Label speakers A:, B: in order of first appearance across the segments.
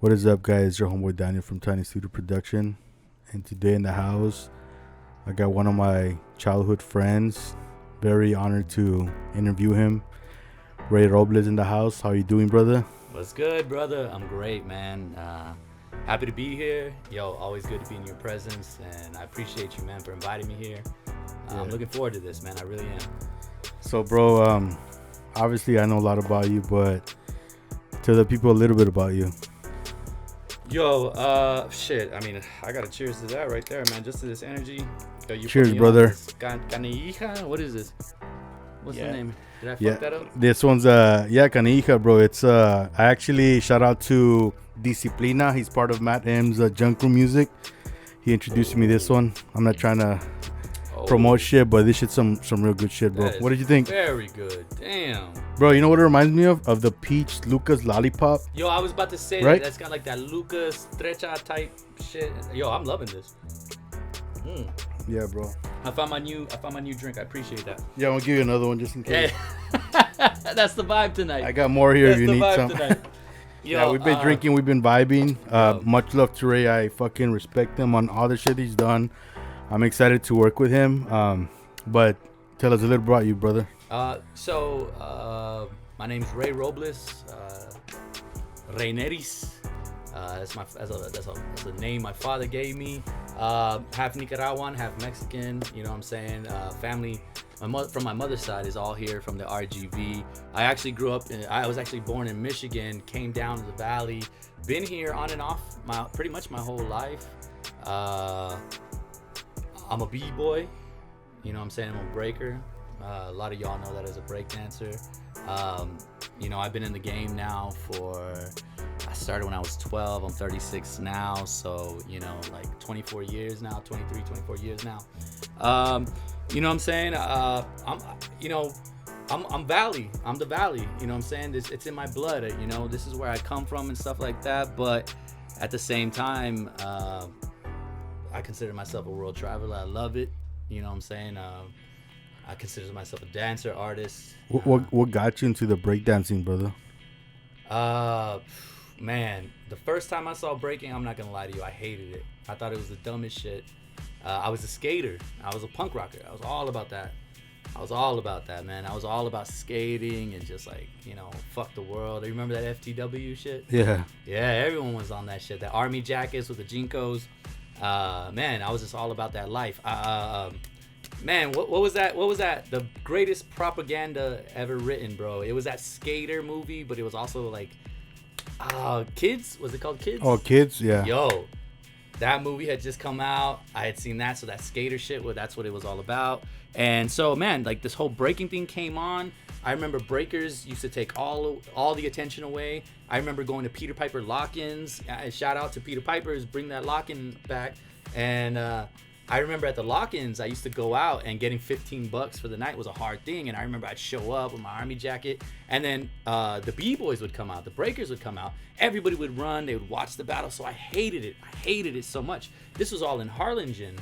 A: What is up, guys? Your homeboy Daniel from Tiny Studio Production. And today in the house, I got one of my childhood friends. Very honored to interview him. Ray Robles in the house. How you doing, brother?
B: What's good, brother? I'm great, man. Happy to be here. Yo, always good to be in your presence, and I appreciate you, man, for inviting me here. I'm looking forward to this, man. I really am.
A: So, bro, obviously I know a lot about you, but tell the people a little bit about you.
B: Yo, shit. I mean, I gotta cheers to that right there, man. Just to this energy. Yo, you
A: Cheers,
B: put me on
A: brother.
B: this Canija? What is this? What's the name? Did I fuck
A: Yeah,
B: that up?
A: this one's Canija, bro. It's I actually shout out to Disciplina. He's part of Matt M's Junk Room Music. He introduced me this one. I'm not trying to promote shit, but this shit's some real good shit, bro. What did you think?
B: Very good. Damn.
A: Bro, you know what it reminds me of? Of the Peach Lucas Lollipop.
B: Yo, I was about to say
A: Right?
B: that's got like that Lucas Trecha type shit. Yo, I'm loving this.
A: Yeah, bro.
B: I found my new drink. I appreciate that.
A: Yeah, I'm gonna give you another one just in case.
B: That's the vibe tonight.
A: I got more here
B: That's
A: if you
B: the
A: need
B: vibe
A: some.
B: tonight. Yo,
A: Yeah, we've been drinking, we've been vibing. Much love to Ray. I fucking respect him on all the shit he's done. I'm excited to work with him. But tell us a little about you, brother.
B: My name's Ray Robles. Reyneris. That's a name my father gave me. Half Nicaraguan, half Mexican. You know what I'm saying? Family. From my mother's side is all here from the RGV. I actually grew up. I was actually born in Michigan. Came down to the valley. Been here on and off pretty much my whole life. I'm a b-boy. You know what I'm saying? I'm a breaker. A lot of y'all know that as a breakdancer. I've been in the game now I started when I was 12. I'm 36 now. So, like 24 years now, 23, 24 years now. You know what I'm saying? I'm Valley. I'm the Valley. You know what I'm saying? It's in my blood. This is where I come from and stuff like that. But at the same time, I consider myself a world traveler. I love it. You know what I'm saying? I consider myself a dancer, artist.
A: What got you into the breakdancing, brother?
B: Man, the first time I saw breaking, I'm not gonna lie to you, I hated it. I thought it was the dumbest shit. I was a skater. I was a punk rocker. I was all about that. Man. I was all about skating and just like, fuck the world. You remember that FTW shit?
A: Yeah.
B: Yeah, everyone was on that shit. That army jackets with the Jinkos. Man, I was just all about that life. Man, what was that? What was that? The greatest propaganda ever written, bro. It was that skater movie, but it was also like, Kids? Was it called Kids?
A: Oh, Kids? Yeah.
B: Yo, that movie had just come out. I had seen that, so that skater shit, that's what it was all about. And so, man, like this whole breaking thing came on. I remember breakers used to take all the attention away. I remember going to Peter Piper lock-ins. Shout out to Peter Piper's, bring that lock-in back. And I remember at the lock-ins, I used to go out and getting $15 for the night was a hard thing. And I remember I'd show up with my army jacket, and then the B-boys would come out, the breakers would come out. Everybody would run, they would watch the battle. So I hated it. I hated it so much. This was all in Harlingen.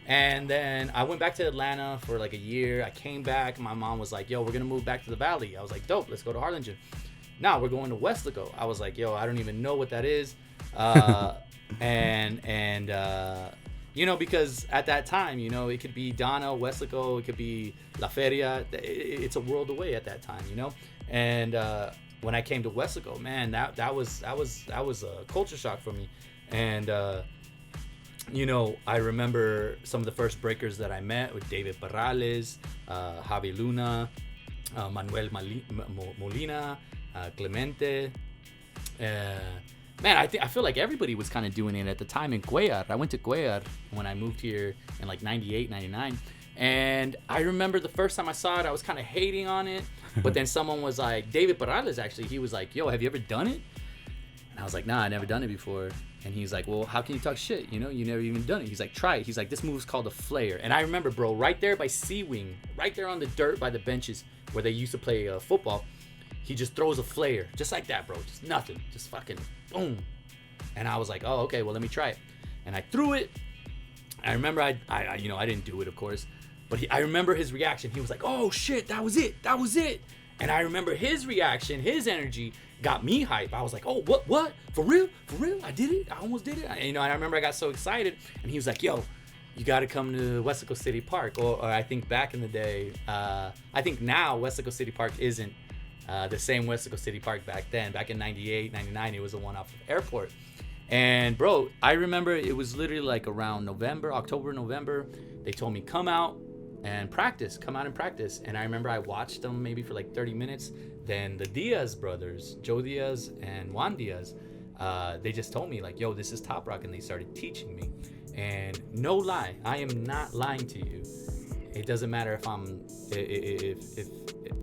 B: And then I went back to Atlanta for like a year. I came back. My mom was like, yo, we're going to move back to the valley. I was like, dope, let's go to Harlingen. Now we're going to Westlaco. I was like, yo, I don't even know what that is. Because at that time, it could be Donna, Westlaco, it could be La Feria. It's a world away at that time, And when I came to Westlaco, man, that was a culture shock for me. And I remember some of the first breakers that I met with David Barrales, Javi Luna, Manuel Molina, Clemente. Man, I feel like everybody was kind of doing it at the time in Cuellar. I went to Cuellar when I moved here in like 98, 99. And I remember the first time I saw it, I was kind of hating on it. But then someone was like, David Perales actually, he was like, yo, have you ever done it? And I was like, nah, I never done it before. And he's like, well, how can you talk shit? You never even done it. He's like, try it. He's like, this move's called a flare. And I remember, bro, right there by C-Wing, right there on the dirt by the benches where they used to play football, he just throws a flare. Just like that, bro. Just nothing. Just fucking boom. And I was like, oh, okay, well, let me try it. And I threw it. I remember I didn't do it, of course. But I remember his reaction. He was like, oh, shit, that was it. That was it. And I remember his reaction, his energy got me hype. I was like, oh, what? For real? I did it. I almost did it. And I remember I got so excited. And he was like, yo, you got to come to Wesco City Park. Or I think back in the day, I think now Wesco City Park isn't the same Wesco City Park back then. Back in 98, 99, it was the one off of Airport. And bro, I remember it was literally like around October, November. They told me, come out and practice. And I remember I watched them maybe for like 30 minutes. Then the Diaz brothers, Joe Diaz and Juan Diaz, they just told me like, yo, this is Top Rock. And they started teaching me. And no lie, I am not lying to you. It doesn't matter if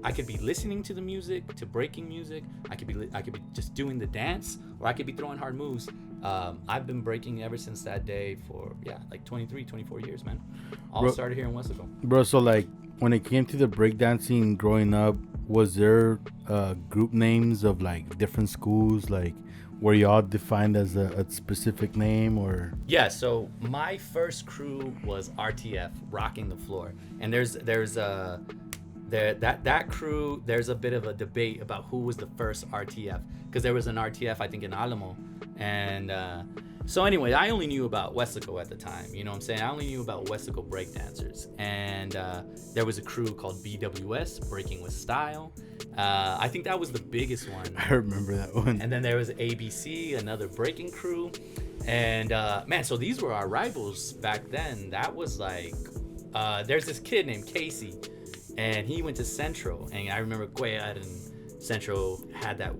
B: I could be listening to the music, to breaking music. I could be just doing the dance, or I could be throwing hard moves. I've been breaking ever since that day for like 23, 24 years, man. All started here in Wesco.
A: Bro, so like when it came to the breakdancing growing up, was there group names of like different schools? Like were y'all defined as a specific name or?
B: Yeah, so my first crew was RTF, Rocking the Floor. And that crew, there's a bit of a debate about who was the first RTF, because there was an RTF I think in Alamo. And so anyway, I only knew about Wesco at the time, you know what I'm saying? I only knew about Wesco Breakdancers. And there was a crew called BWS, Breaking with Style. I think that was the biggest one.
A: I remember that one.
B: And then there was ABC, another breaking crew. And man, so these were our rivals back then. That was like, there's this kid named Casey, and he went to Central. And I remember Cuellar and Central had that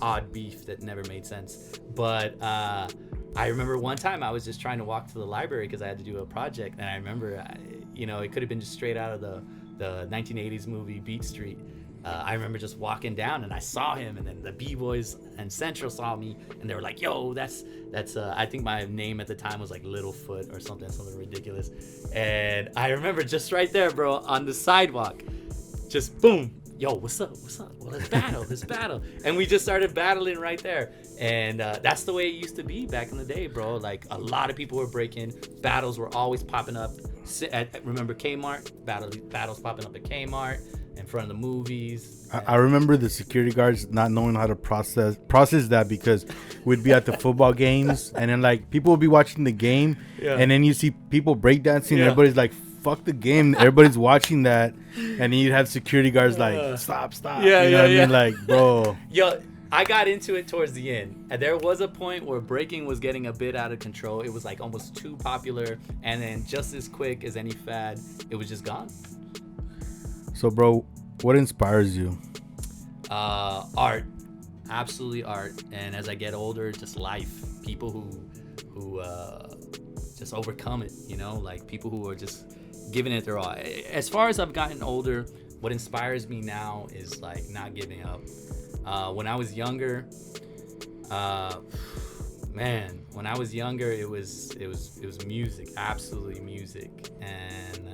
B: odd beef that never made sense. But I remember one time I was just trying to walk to the library because I had to do a project. And I remember, it could have been just straight out of the 1980s movie Beat Street. I remember just walking down and I saw him, and then the B-Boys and Central saw me, and they were like, yo, that's I think my name at the time was like Littlefoot or something ridiculous. And I remember just right there, bro, on the sidewalk, just boom, yo, what's up? Well, let's battle. And we just started battling right there. And that's the way it used to be back in the day, bro. Like a lot of people were breaking, battles were always popping up. Remember Kmart? Battles popping up at Kmart. In front of the movies.
A: I remember the security guards not knowing how to process that, because we'd be at the football games and then like people would be watching the game, and then you see people breakdancing and everybody's like, fuck the game, everybody's watching that, and then you'd have security guards like, stop. You know what I mean? Like, bro.
B: Yo, I got into it towards the end. And there was a point where breaking was getting a bit out of control. It was like almost too popular, and then just as quick as any fad, it was just gone.
A: So, bro, what inspires you?
B: Art, absolutely art. And as I get older, just life. People who just overcome it. Like people who are just giving it their all. As far as I've gotten older, what inspires me now is like not giving up. When I was younger, when I was younger, it was music, absolutely music, and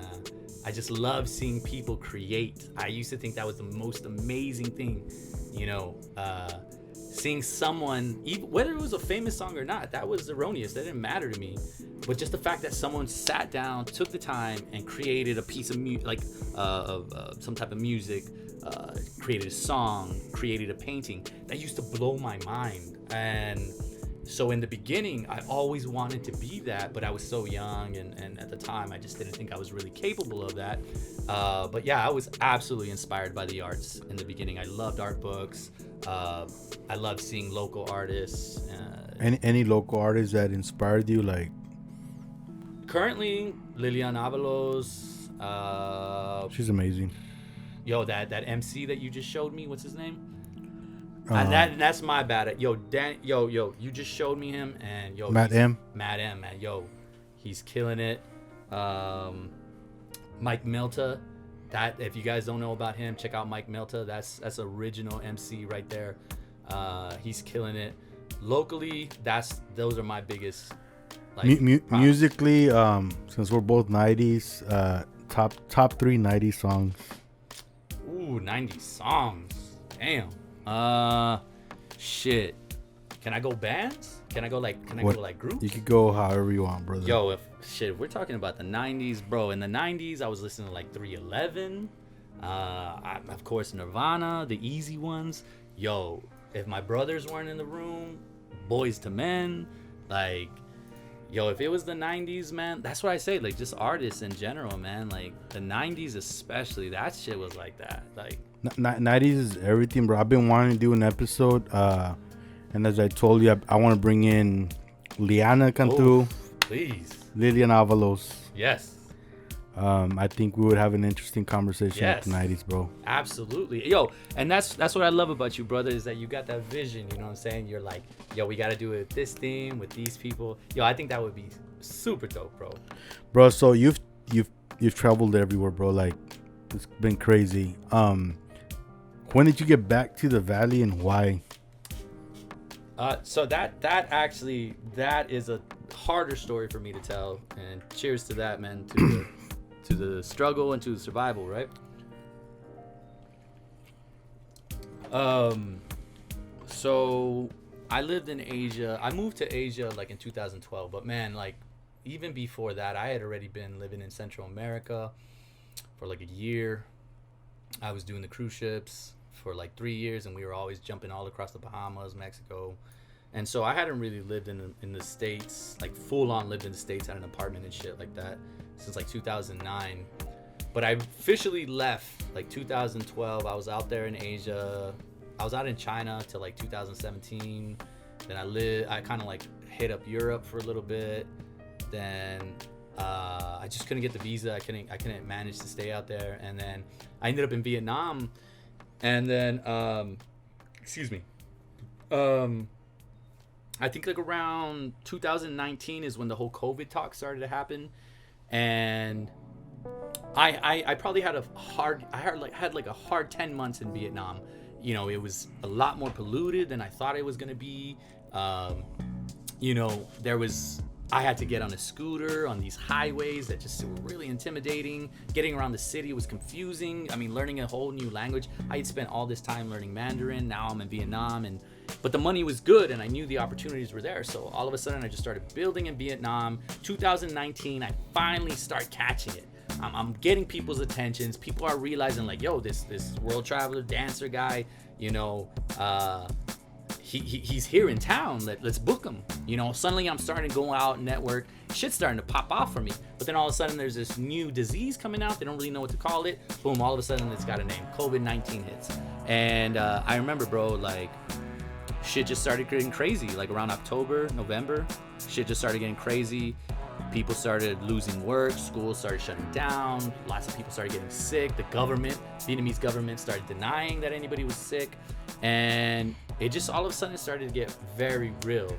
B: I just love seeing people create. I used to think that was the most amazing thing, seeing someone, even whether it was a famous song or not, that was erroneous. That didn't matter to me. But just the fact that someone sat down, took the time, and created a piece of music, like some type of music, created a song, created a painting, that used to blow my mind. And so in the beginning, I always wanted to be that, but I was so young, and at the time, I just didn't think I was really capable of that. But yeah, I was absolutely inspired by the arts in the beginning. I loved art books. I loved seeing local artists.
A: Any local artists that inspired you, like?
B: Currently, Lilian Avalos.
A: She's amazing.
B: Yo, that MC that you just showed me, what's his name? And that's my bad. Yo, you just showed me him, and yo,
A: Matt M,
B: man. Yo, he's killing it. Mike Milta, that if you guys don't know about him, check out Mike Milta. That's original MC right there. He's killing it. Locally, those are my biggest. Like,
A: musically, since we're both 90s, top 3 90s songs.
B: Ooh, 90s songs. Damn. Shit. Can I go bands? Can I go groups?
A: You could go however you want, brother.
B: Yo, if we're talking about the 90s, bro. In the 90s, I was listening to like 311. Of course, Nirvana, the easy ones. Yo, if my brothers weren't in the room, Boys to Men, like, yo, if it was the 90s, man, that's what I say, like, just artists in general, man, like, the 90s especially, that shit was like that, like.
A: 90s is everything, bro. I've been wanting to do an episode, and as I told you, I want to bring in Liana Cantu,
B: please,
A: Lilian Avalos.
B: Yes.
A: I think we would have an interesting conversation with the 90s, bro.
B: Absolutely. Yo, and that's what I love about you, brother, is that you got that vision, you know what I'm saying? You're like, yo, we got to do it with this theme, with these people. Yo, I think that would be super dope, bro.
A: Bro, so you've traveled everywhere, bro. Like, it's been crazy. When did you get back to the Valley and why?
B: So that is a harder story for me to tell, and cheers to that, man, to the struggle and to the survival, right? So I lived in Asia. I moved to Asia like in 2012, but man, like even before that, I had already been living in Central America for like a year. I was doing the cruise ships for like 3 years, and we were always jumping all across the Bahamas, Mexico. And so I hadn't really lived in the States, like full on lived in the States, had an apartment and shit like that since like 2009. But I officially left like 2012. I was out there in Asia. I was out in China till like 2017. Then I kind of like hit up Europe for a little bit. Then I just couldn't get the visa. I couldn't manage to stay out there. And then I ended up in Vietnam. And then I think like around 2019 is when the whole COVID talk started to happen, and I probably had a hard 10 months in Vietnam. You know, it was a lot more polluted than I thought it was gonna be. You know, I had to get on a scooter on these highways that just were really intimidating. Getting around the city was confusing. I mean, learning a whole new language. I had spent all this time learning Mandarin. Now I'm in Vietnam, but the money was good, and I knew the opportunities were there. So all of a sudden, I just started building in Vietnam. 2019, I finally start catching it. I'm getting people's attentions. People are realizing, like, yo, this world traveler dancer guy, you know, he's here in town. Let's book him. You know, suddenly I'm starting to go out and network. Shit's starting to pop off for me. But then all of a sudden there's this new disease coming out. They don't really know what to call it. Boom, all of a sudden it's got a name. COVID-19 hits. And I remember, bro, like, shit just started getting crazy. Like around October, November, shit just started getting crazy. People started losing work. Schools started shutting down. Lots of people started getting sick. The Vietnamese government started denying that anybody was sick. And it just all of a sudden started to get very real.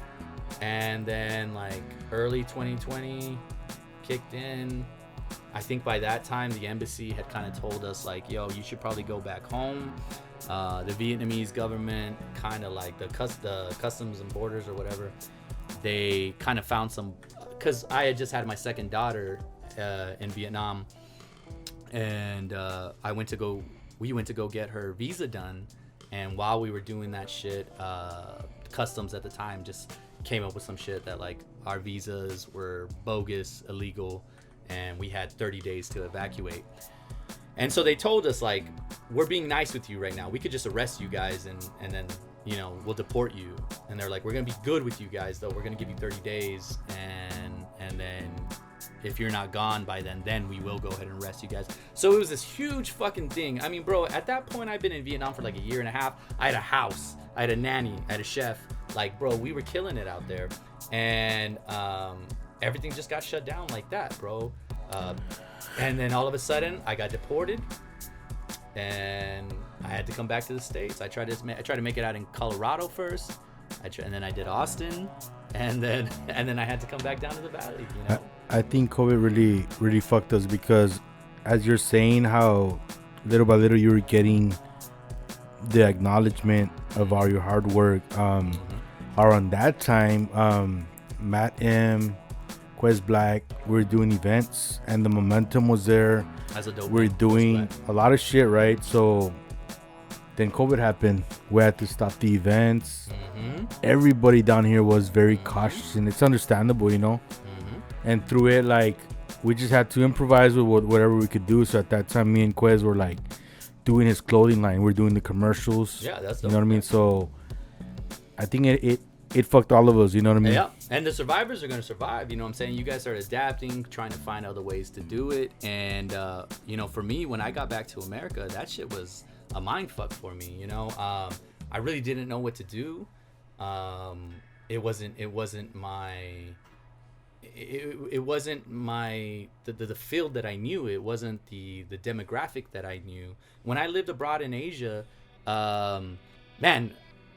B: And then like early 2020 kicked in. I think by that time the embassy had kind of told us like, yo, you should probably go back home. The Vietnamese government, kind of like the customs and borders or whatever, they kind of found some, because I had just had my second daughter in Vietnam, and we went to go get her visa done. And while we were doing that shit, customs at the time just came up with some shit that like our visas were bogus, illegal, and we had 30 days to evacuate. And so they told us, like, we're being nice with you right now. We could just arrest you guys and then, you know, we'll deport you. And they're like, we're going to be good with you guys, though. We're going to give you 30 days. And then if you're not gone by then we will go ahead and arrest you guys. So it was this huge fucking thing. I mean, bro, at that point, I've been in Vietnam for like a year and a half. I had a house. I had a nanny. I had a chef. Like, bro, we were killing it out there. And everything just got shut down like that, bro. And then all of a sudden, I got deported, and I had to come back to the States. I tried to make it out in Colorado first, and then I did Austin, and then I had to come back down to the Valley. You know,
A: I think COVID really fucked us, because as you're saying how little by little you were getting the acknowledgement of all your hard work. Around that time, Matt M, Quest Black, we were doing events, and the momentum was there. We're doing a lot of shit, right? So then COVID happened. We had to stop the events. Everybody down here was very cautious, and it's understandable, you know. And through it, like, we just had to improvise with whatever we could do. So at that time, me and Quest were like, doing his clothing line. We're doing the commercials.
B: Yeah, that's
A: you
B: dope,
A: know what I mean.
B: man.
A: So I think it fucked all of us. You know what I mean?
B: Yeah, and the survivors are gonna survive. You know what I'm saying? You guys are adapting, trying to find other ways to do it. And you know, for me, when I got back to America, that shit was a mind fuck for me. You know, I really didn't know what to do. It wasn't my the field that I knew. It wasn't the demographic that I knew. When I lived abroad in Asia, man,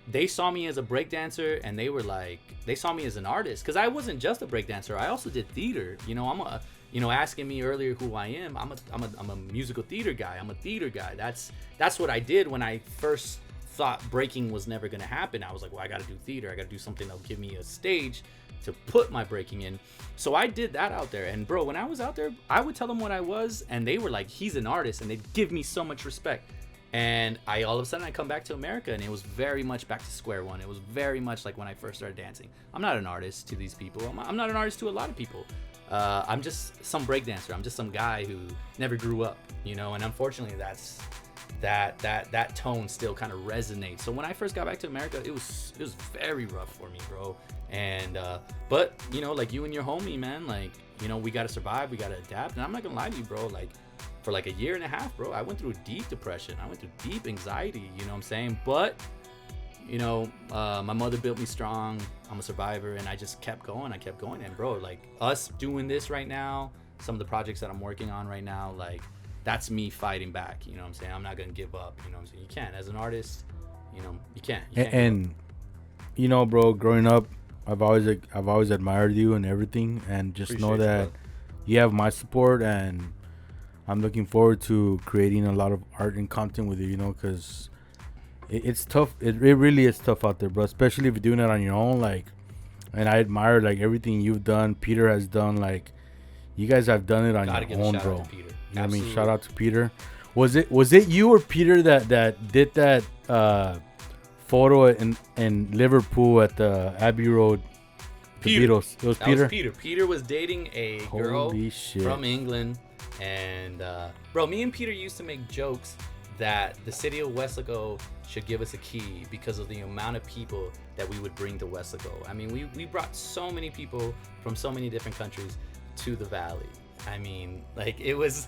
B: they saw me as a breakdancer, and they saw me as an artist, because I wasn't just a breakdancer. I also did theater. You know, asking me earlier who I am. I'm a musical theater guy. I'm a theater guy. That's what I did when I first thought breaking was never gonna happen. I was like, well, I gotta do theater. I gotta do something that'll give me a stage to put my breaking in. So I did that out there. And bro, when I was out there, I would tell them what I was, and they were like, he's an artist, and they'd give me so much respect. And all of a sudden I come back to America, and it was very much back to square one. It was very much like when I first started dancing. I'm not an artist to these people. I'm not an artist to a lot of people. I'm just some breakdancer. I'm just some guy who never grew up, you know. And unfortunately, that tone still kind of resonates. So when I first got back to America, it was very rough for me, bro. And but you know, like you and your homie, man, like, you know, we gotta survive, we gotta adapt. And I'm not gonna lie to you, bro, like for like a year and a half, bro, I went through deep depression. I went through deep anxiety, you know what I'm saying? But you know, my mother built me strong. I'm a survivor, and I just kept going. And bro, like us doing this right now, some of the projects that I'm working on right now, like that's me fighting back. You know what I'm saying? I'm not gonna give up. You know what I'm saying? You can't, as an artist, you know, you can't.
A: And you know, bro, growing up, I've always admired you and everything, and just
B: Appreciate
A: know that you have my support, and I'm looking forward to creating a lot of art and content with you. You know, because it's tough. It really is tough out there, bro. Especially if you're doing it on your own. Like, and I admire like everything you've done. Peter has done. Like, you guys have done it on your own, bro. You know what I mean? Shout out to Peter. Was it you or Peter that did that photo in Liverpool at the Abbey Road?
B: Peter.
A: Beatles. It was Peter.
B: Peter was dating a girl from England, and bro, me and Peter used to make jokes that the city of Weslaco should give us a key because of the amount of people that we would bring to Weslaco. I mean, we brought so many people from so many different countries to the valley. I mean, like, it was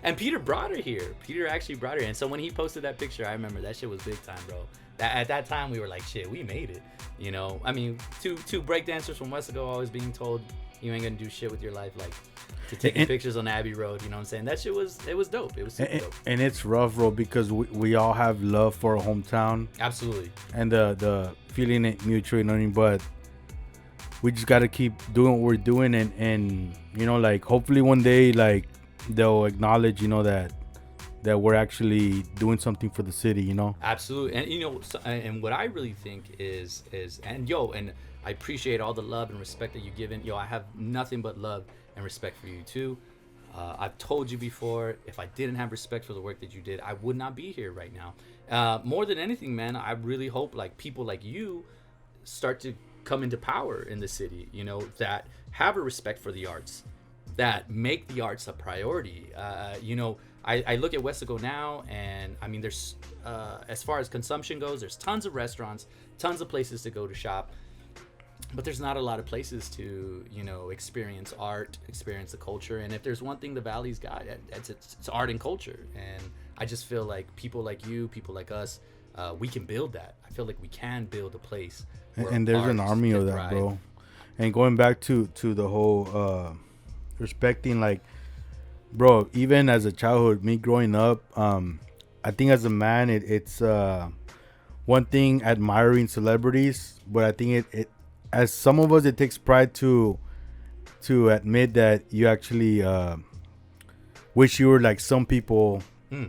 B: and Peter brought her here. Peter actually brought her, and so when he posted that picture, I remember that shit was big time, bro. At that time, we were like, shit, we made it, you know. I mean, two breakdancers from Weslaco always being told you ain't gonna do shit with your life, like to taking pictures on Abbey Road, you know what I'm saying? That shit was dope. It was super dope.
A: And it's rough, bro, because we all have love for our hometown.
B: Absolutely.
A: And the feeling it mutual, you know what I mean? But we just gotta keep doing what we're doing, and you know, like, hopefully one day, like, they'll acknowledge, you know, that we're actually doing something for the city, you know.
B: Absolutely. And you know, and what I really think is and I appreciate all the love and respect that you've given. I have nothing but love and respect for you too. I've told you before, if I didn't have respect for the work that you did, I would not be here right now. More than anything, man, I really hope like people like you start to come into power in the city, you know, that have a respect for the arts, that make the arts a priority. You know, I look at Weslaco now, and I mean, there's as far as consumption goes, there's tons of restaurants, tons of places to go to shop, but there's not a lot of places to, you know, experience art, experience the culture. And if there's one thing the Valley's got, it's art and culture. And I just feel like people like you, people like us, we can build that. I feel like we can build a place.
A: And there's an army of that, bro. And going back to the whole respecting, like, bro, even as a childhood, me growing up, I think as a man, it's one thing admiring celebrities, but I think it as some of us, it takes pride to admit that you actually wish you were like some people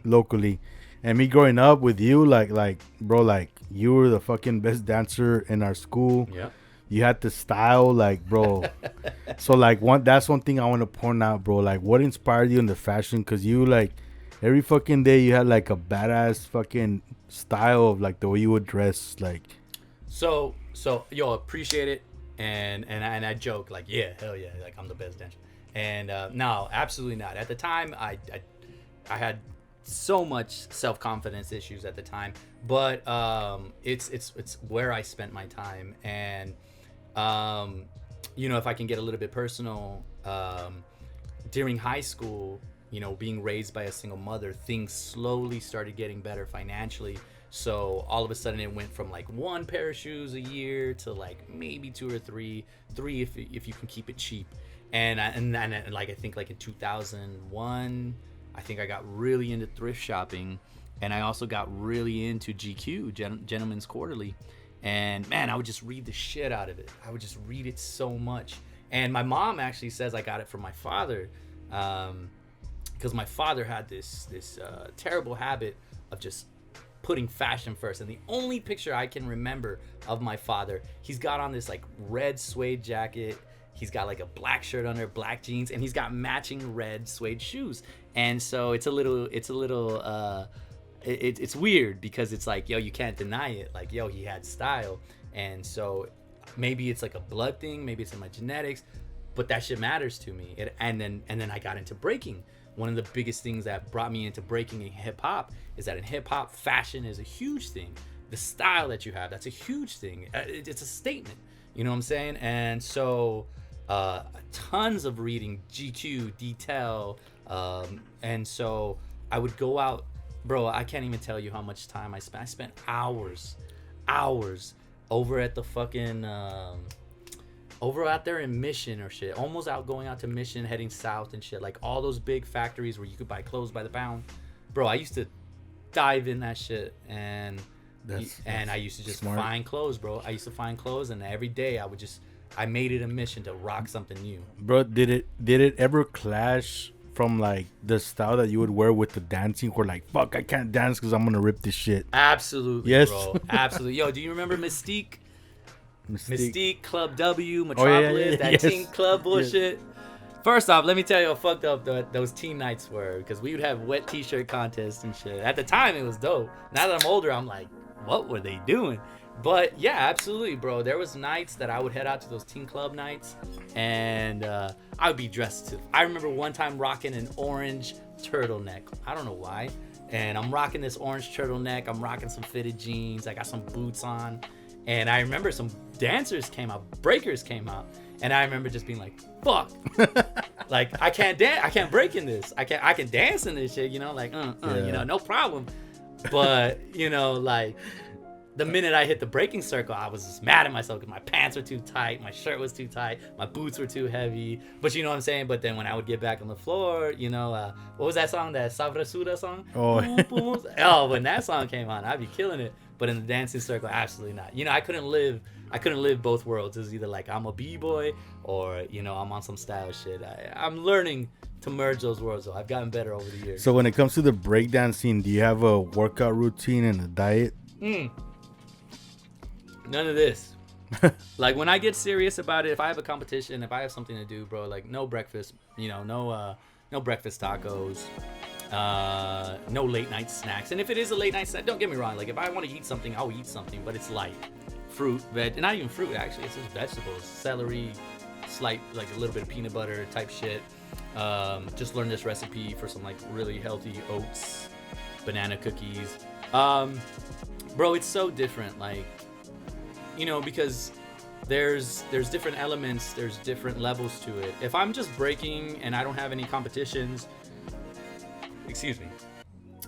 A: locally. And me growing up with you, like bro, like, you were the fucking best dancer in our school.
B: Yeah.
A: You had the style, like, bro. So like that's one thing I want to point out, bro. Like, what inspired you in the fashion? Cause you, like, every fucking day you had like a badass fucking style of like the way you would dress, like.
B: So yo, appreciate it, and I joke like, yeah, hell yeah, like I'm the best dancer. And no, absolutely not. At the time, I had so much self-confidence issues at the time, but it's where I spent my time. And if I can get a little bit personal, during high school, being raised by a single mother, things slowly started getting better financially. So all of a sudden it went from like one pair of shoes a year to like maybe two or three if you can keep it cheap. And like I think like in 2001, I think I got really into thrift shopping, and I also got really into GQ, Gentleman's Quarterly. And man, I would just read the shit out of it. I would just read it so much. And my mom actually says I got it from my father, because my father had this terrible habit of just putting fashion first. And the only picture I can remember of my father, he's got on this like red suede jacket. He's got like a black shirt under, black jeans, and he's got matching red suede shoes. And so it's weird because it's like, yo, you can't deny it. Like, yo, he had style. And so maybe it's like a blood thing, maybe it's in my genetics, but that shit matters to me. And then I got into breaking. One of the biggest things that brought me into breaking in hip hop is that in hip hop, fashion is a huge thing. The style that you have, that's a huge thing. It's a statement. You know what I'm saying? And so tons of reading, GQ, Detail, and so I would go out, bro. I can't even tell you how much time I spent. I spent hours over at the fucking over out there in Mission or shit, almost going out to Mission, heading south and shit, like all those big factories where you could buy clothes by the pound, bro. I used to dive in that shit, and I used to just smart. Find clothes, bro. I used to find clothes, and every day I made it a mission to rock something new.
A: Bro, did it ever clash from like the style that you would wear with the dancing, where like, fuck, I can't dance because I'm gonna rip this shit?
B: Absolutely,
A: yes,
B: bro. Absolutely. Yo, do you remember Mystique, Club W, Metropolis, that teen club bullshit? Yes. First off, let me tell you how fucked up those teen nights were, because we would have wet t-shirt contests and shit. At the time, it was dope. Now that I'm older, I'm like, what were they doing? But yeah, absolutely, bro. There was nights that I would head out to those teen club nights, and I would be dressed to. I remember one time rocking an orange turtleneck. I don't know why. And I'm rocking this orange turtleneck. I'm rocking some fitted jeans. I got some boots on. And I remember some dancers came out, breakers came out. And I remember just being like, fuck. Like, I can't dance. I can't break in this. I can dance in this shit, like, no problem. But, like, the minute I hit the breaking circle, I was just mad at myself because my pants were too tight, my shirt was too tight, my boots were too heavy. But you know what I'm saying? But then when I would get back on the floor, what was that song? That Sabrasuda song? Oh, when that song came on, I'd be killing it. But in the dancing circle, absolutely not. I couldn't live both worlds. It was either like I'm a b-boy or, I'm on some style shit. I'm learning to merge those worlds, though. I've gotten better over the years.
A: So when it comes to the breakdancing, do you have a workout routine and a diet?
B: None of this. Like, when I get serious about it, if I have a competition, if I have something to do, bro, like no breakfast, no breakfast tacos, no late night snacks. And if it is a late night snack, don't get me wrong, like if I want to eat something, I'll eat something, but it's light. Fruit, veg, not even fruit actually, it's just vegetables, celery, slight, like a little bit of peanut butter type shit. Just learned this recipe for some like really healthy oats, banana cookies. Bro, it's so different, like, because there's different elements, there's different levels to it. If I'm just breaking and I don't have any competitions,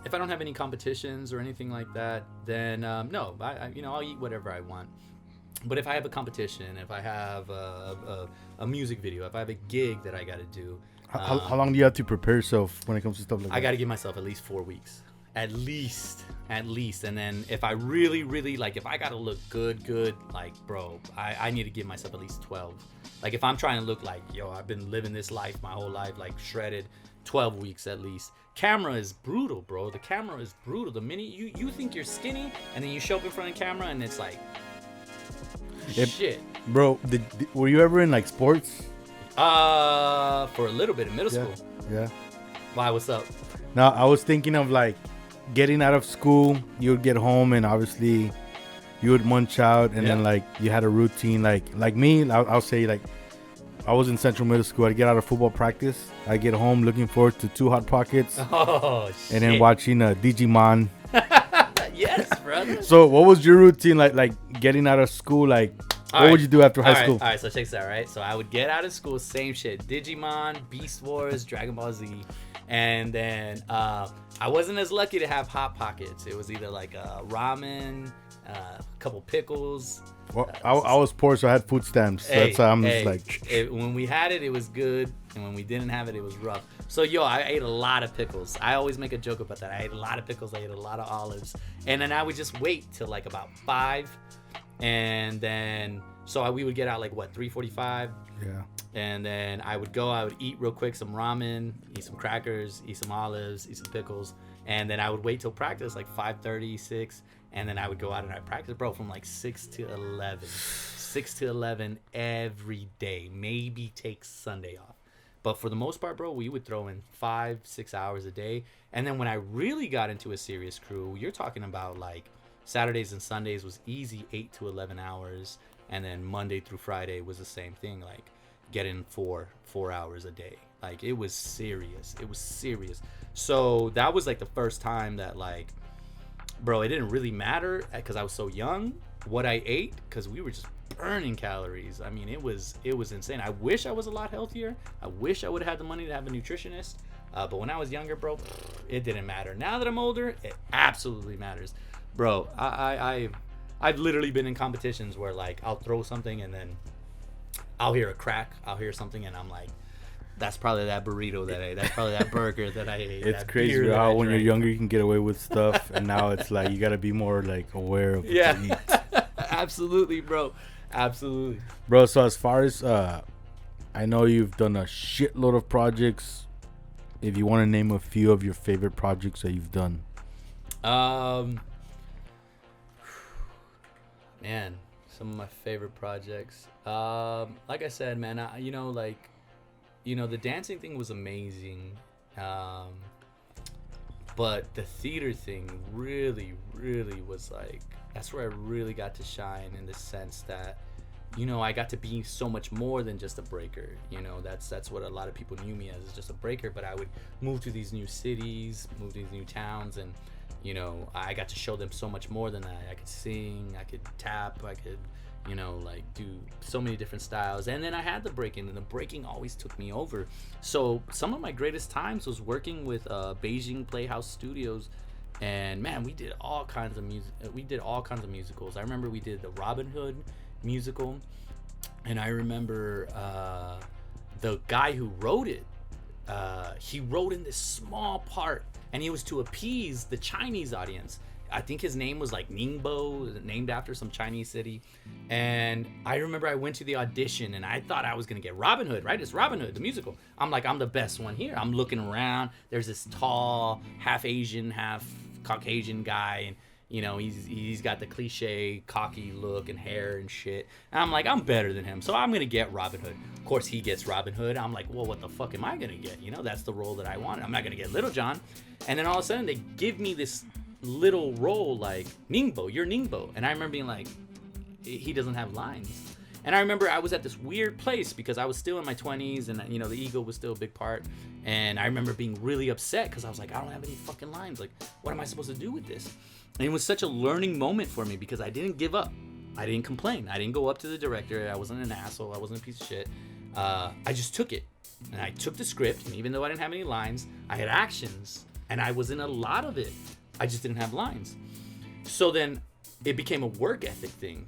B: if I don't have any competitions or anything like that, then no, I'll eat whatever I want. But if I have a competition, if I have a music video, if I have a gig that I got to do,
A: how long do you have to prepare yourself when it comes to stuff like that?
B: I got to give myself at least 4 weeks. At least. And then if I really like, if I gotta look good, like, bro, I need to give myself at least 12. Like, if I'm trying to look like, yo, I've been living this life my whole life, like shredded, 12 weeks at least. Camera is brutal, bro. The camera is brutal. The minute you think you're skinny and then you show up in front of the camera and it's like, shit.
A: Bro, were you ever in like sports?
B: For a little bit in middle school.
A: Yeah.
B: Why, what's up?
A: No, I was thinking of like getting out of school, you would get home and obviously you would munch out, and then like you had a routine, like me, I'll say like I was in Central Middle School. I'd get out of football practice. I'd get home looking forward to two Hot Pockets.
B: Oh, shit.
A: And then watching Digimon.
B: Yes, brother.
A: So what was your routine like getting out of school? Like, what would you do after high school?
B: All right, so check this out, right? So I would get out of school, same shit. Digimon, Beast Wars, Dragon Ball Z. And then I wasn't as lucky to have Hot Pockets. It was either like ramen, a couple pickles.
A: Well, I was poor, so I had food stamps. So that's how I'm just like...
B: When we had it, it was good. And when we didn't have it, it was rough. So, I ate a lot of pickles. I always make a joke about that. I ate a lot of pickles. I ate a lot of olives. And then I would just wait till like about 5. And then, we would get out like, 3:45?
A: Yeah.
B: And then I would eat real quick some ramen, eat some crackers, eat some olives, eat some pickles. And then I would wait till practice, like 5:30, 6. And then I would go out and I'd practice, bro, from like 6 to 11. 6 to 11 every day. Maybe take Sunday off. But for the most part, bro, we would throw in 5-6 hours a day. And then when I really got into a serious crew, you're talking about like Saturdays and Sundays was easy 8 to 11 hours. And then Monday through Friday was the same thing, like getting 4 hours a day. Like it was serious. It was serious. So that was like the first time that like, bro, it didn't really matter because I was so young what I ate because we were just burning calories. I mean, it was insane. I wish I was a lot healthier. I wish I would have had the money to have a nutritionist. But when I was younger, bro, it didn't matter. Now that I'm older, it absolutely matters, bro. I've literally been in competitions where like I'll throw something and then I'll hear a crack. I'll hear something and I'm like, that's probably that burrito that I ate. That's probably that burger that I ate.
A: It's crazy how when you're younger you can get away with stuff, and now it's like you got to be more like aware of what you eat.
B: Absolutely, bro. Absolutely,
A: bro. So as far as I know you've done a shitload of projects. If you want to name a few of your favorite projects that you've done,
B: man, some of my favorite projects. Like I said, man, the dancing thing was amazing, but the theater thing really, really was like, that's where I really got to shine in the sense that, I got to be so much more than just a breaker. That's what a lot of people knew me as, is just a breaker, but I would move to these new cities, move to these new towns, and, I got to show them so much more than that. I could sing, I could tap, I could, do so many different styles. And then I had the breaking, and the breaking always took me over. So some of my greatest times was working with Beijing Playhouse Studios. And man, we did all kinds of music. We did all kinds of musicals. I remember we did the Robin Hood musical. And I remember the guy who wrote it, he wrote in this small part, and it was to appease the Chinese audience. I think his name was like Ningbo, named after some Chinese city. And I remember I went to the audition and I thought I was going to get Robin Hood, right? It's Robin Hood, the musical. I'm like, I'm the best one here. I'm looking around. There's this tall, half Asian, half Caucasian guy. And, he's got the cliche cocky look and hair and shit. And I'm like, I'm better than him. So I'm going to get Robin Hood. Of course, he gets Robin Hood. I'm like, well, what the fuck am I going to get? That's the role that I wanted. I'm not going to get Little John. And then all of a sudden they give me this little role like, Ningbo, you're Ningbo. And I remember being like, he doesn't have lines. And I remember I was at this weird place because I was still in my 20s and the ego was still a big part. And I remember being really upset because I was like, I don't have any fucking lines. Like, what am I supposed to do with this? And it was such a learning moment for me because I didn't give up. I didn't complain. I didn't go up to the director. I wasn't an asshole. I wasn't a piece of shit. I just took it. And I took the script, and even though I didn't have any lines, I had actions. And I was in a lot of it. I just didn't have lines. So then it became a work ethic thing.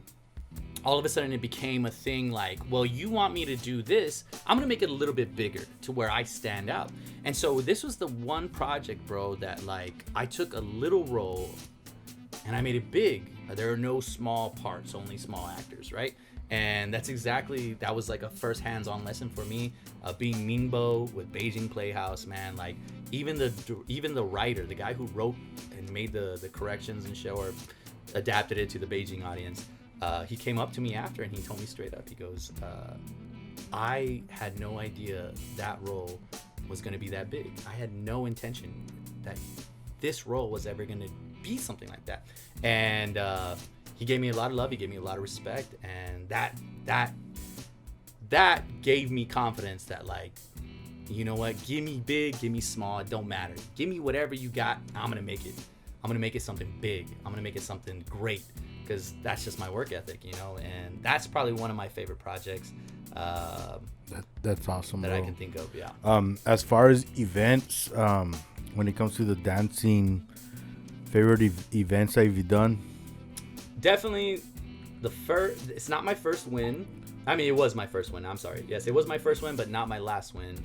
B: All of a sudden it became a thing like, well, you want me to do this, I'm gonna make it a little bit bigger to where I stand out. And so this was the one project, bro, that like I took a little role and I made it big. There are no small parts, only small actors, right? And that was like a first hands-on lesson for me, being Ningbo with Beijing Playhouse, man. Like even the writer, the guy who wrote and made the corrections and show or adapted it to the Beijing audience, he came up to me after and he told me straight up, he goes, I had no idea that role was going to be that big. I had no intention that this role was ever going to be something like that. And he gave me a lot of love. He gave me a lot of respect. And that gave me confidence that like, you know what, give me big, give me small, it don't matter. Give me whatever you got, I'm gonna make it. I'm gonna make it something big. I'm gonna make it something great, because that's just my work ethic, you know. And that's probably one of my favorite projects.
A: That's awesome,
B: that
A: bro.
B: I can think of. Yeah.
A: As far as events, when it comes to the dancing, favorite events that you've done?
B: Definitely the first. It's not my first win. I mean, it was my first win. I'm sorry. Yes, it was my first win, but not my last win.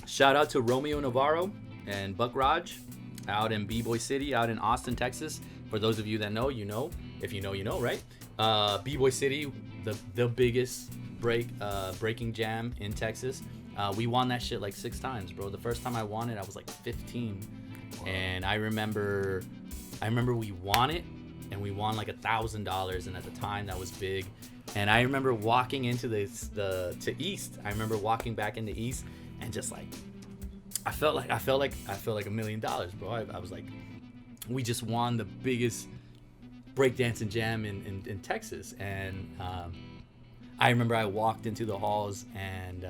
B: Shout out to Romeo Navarro and Buck Raj out in B-Boy City, out in Austin, Texas. For those of you that know, you know. If you know, you know, right? B-Boy City, the biggest breaking jam in Texas. We won that shit like 6 times, bro. The first time I won it, I was like 15. Wow. And I remember we won it, and we won like $1,000, and at the time that was big. And I remember walking into to East. I remember walking back into East, and just like I felt like $1 million, bro. I was like, we just won the biggest breakdancing jam in Texas. And I remember I walked into the halls, and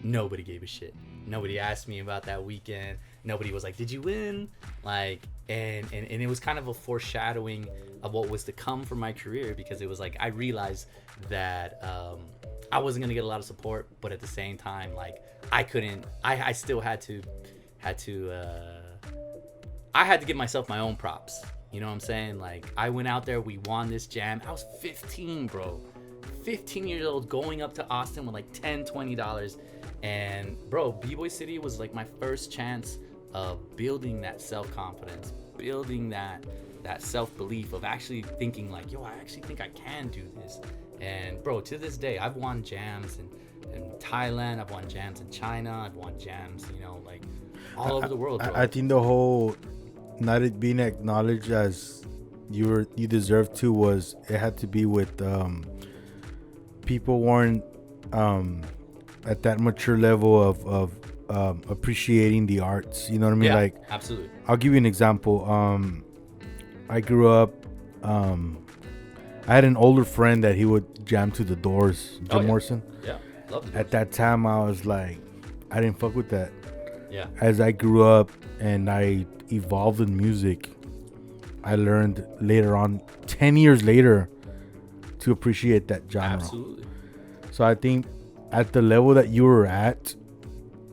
B: nobody gave a shit. Nobody asked me about that weekend. Nobody was like, did you win? Like, and it was kind of a foreshadowing of what was to come for my career, because it was like I realized that I wasn't gonna get a lot of support, but at the same time, like I still had to give myself my own props. You know what I'm saying? Like, I went out there, we won this jam. I was 15, bro. 15 years old, going up to Austin with like $10, $20. And bro, B-Boy City was like my first chance of building that self-confidence, building that self-belief of actually thinking like, yo, I actually think I can do this. And bro, to this day, I've won jams in Thailand, I've won jams in China, I've won jams, you know, like all over the world, bro.
A: I think the whole not being acknowledged as you deserve to was, it had to be with people weren't at that mature level of appreciating the arts, you know what I mean?
B: Yeah,
A: like,
B: absolutely.
A: I'll give you an example. I grew up, I had an older friend that he would jam to the Doors, Jim Morrison.
B: Yeah, love the Doors.
A: At that time, I was like, I didn't fuck with that.
B: Yeah.
A: As I grew up and I evolved in music, I learned later on, 10 years later, to appreciate that genre.
B: Absolutely.
A: So I think at the level that you were at,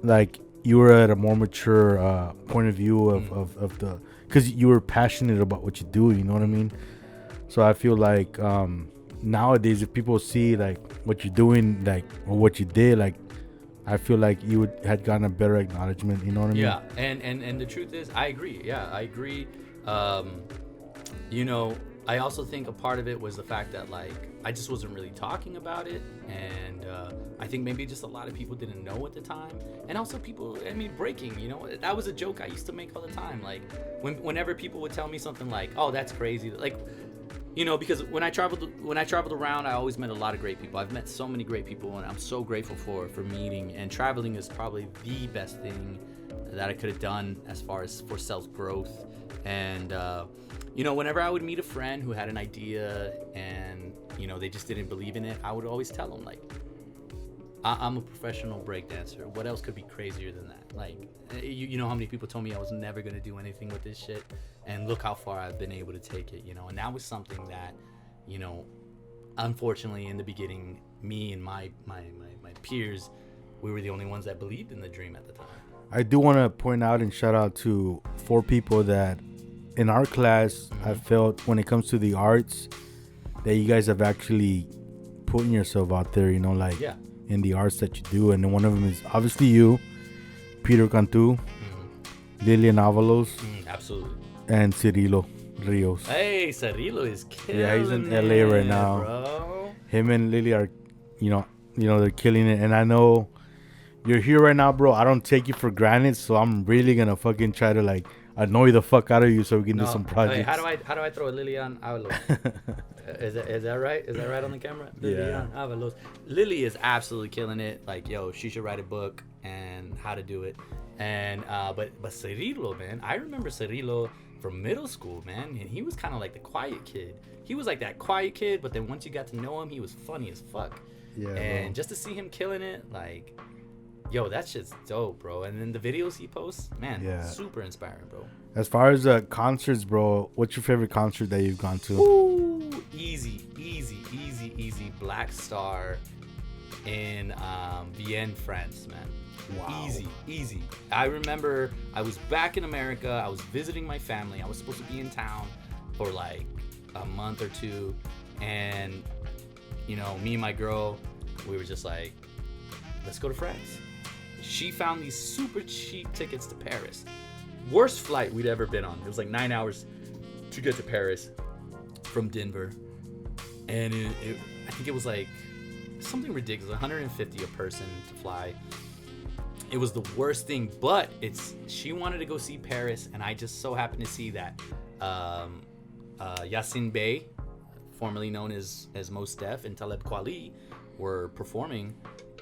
A: like, you were at a more mature point of view of the, because you were passionate about what you do, you know what I mean? So I feel like nowadays, if people see like what you're doing, like, or what you did, like, I feel like you had gotten a better acknowledgement, you know what I mean?
B: Yeah, and the truth is, I agree. Yeah, I agree. You know, I also think a part of it was the fact that, like, I just wasn't really talking about it, and I think maybe just a lot of people didn't know at the time. And also people, I mean, breaking, you know, that was a joke I used to make all the time. Like, whenever people would tell me something like, oh, that's crazy, like, you know, because when I traveled around, I always met a lot of great people. I've met so many great people, and I'm so grateful for meeting. And traveling is probably the best thing that I could have done as far as for self-growth. And you know, whenever I would meet a friend who had an idea and, you know, they just didn't believe in it, I would always tell them, like, I'm a professional breakdancer. What else could be crazier than that? Like, you know how many people told me I was never going to do anything with this shit? And look how far I've been able to take it, you know? And that was something that, you know, unfortunately in the beginning, me and my peers, we were the only ones that believed in the dream at the time.
A: I do want to point out and shout out to 4 people that in our class, I felt when it comes to the arts, that you guys have actually putting yourself out there, you know, like, in the arts that you do. And one of them is obviously you, Peter Cantu, Lilian Avalos,
B: absolutely,
A: and Cirilo Rios.
B: Hey, Cirilo is killing it.
A: Yeah, he's in LA right now,
B: bro.
A: Him and Lily are, you know, they're killing it. And I know you're here right now, bro. I don't take you for granted, so I'm really gonna fucking try to, like, annoy the fuck out of you so we can do some projects.
B: Wait, how do I throw Lilian Avalos? Is that right? Is that right on the camera? Lilian Avalos. Lily is absolutely killing it. Like, yo, she should write a book and how to do it. And but Cirilo, man, I remember Cirilo from middle school, man, and he was kind of like the quiet kid. He was like that quiet kid, but then once you got to know him, he was funny as fuck.
A: Yeah.
B: And
A: Bro.
B: just to see him killing it, like, yo, that shit's dope, bro. And then the videos he posts, man, super inspiring, bro.
A: As far as concerts, bro, what's your favorite concert that you've gone to?
B: Ooh, easy. Black Star in Vienne, France, man.
A: Wow.
B: Easy. I remember I was back in America. I was visiting my family. I was supposed to be in town for like a month or two. And, you know, me and my girl, we were just like, let's go to France. She found these super cheap tickets to Paris. Worst flight we'd ever been on. It was like 9 hours to get to Paris from Denver. And I think it was like something ridiculous, 150 a person to fly. It was the worst thing, but she wanted to go see Paris, and I just so happened to see that Yassine Bey, formerly known as Mos Def, and Talib Kweli were performing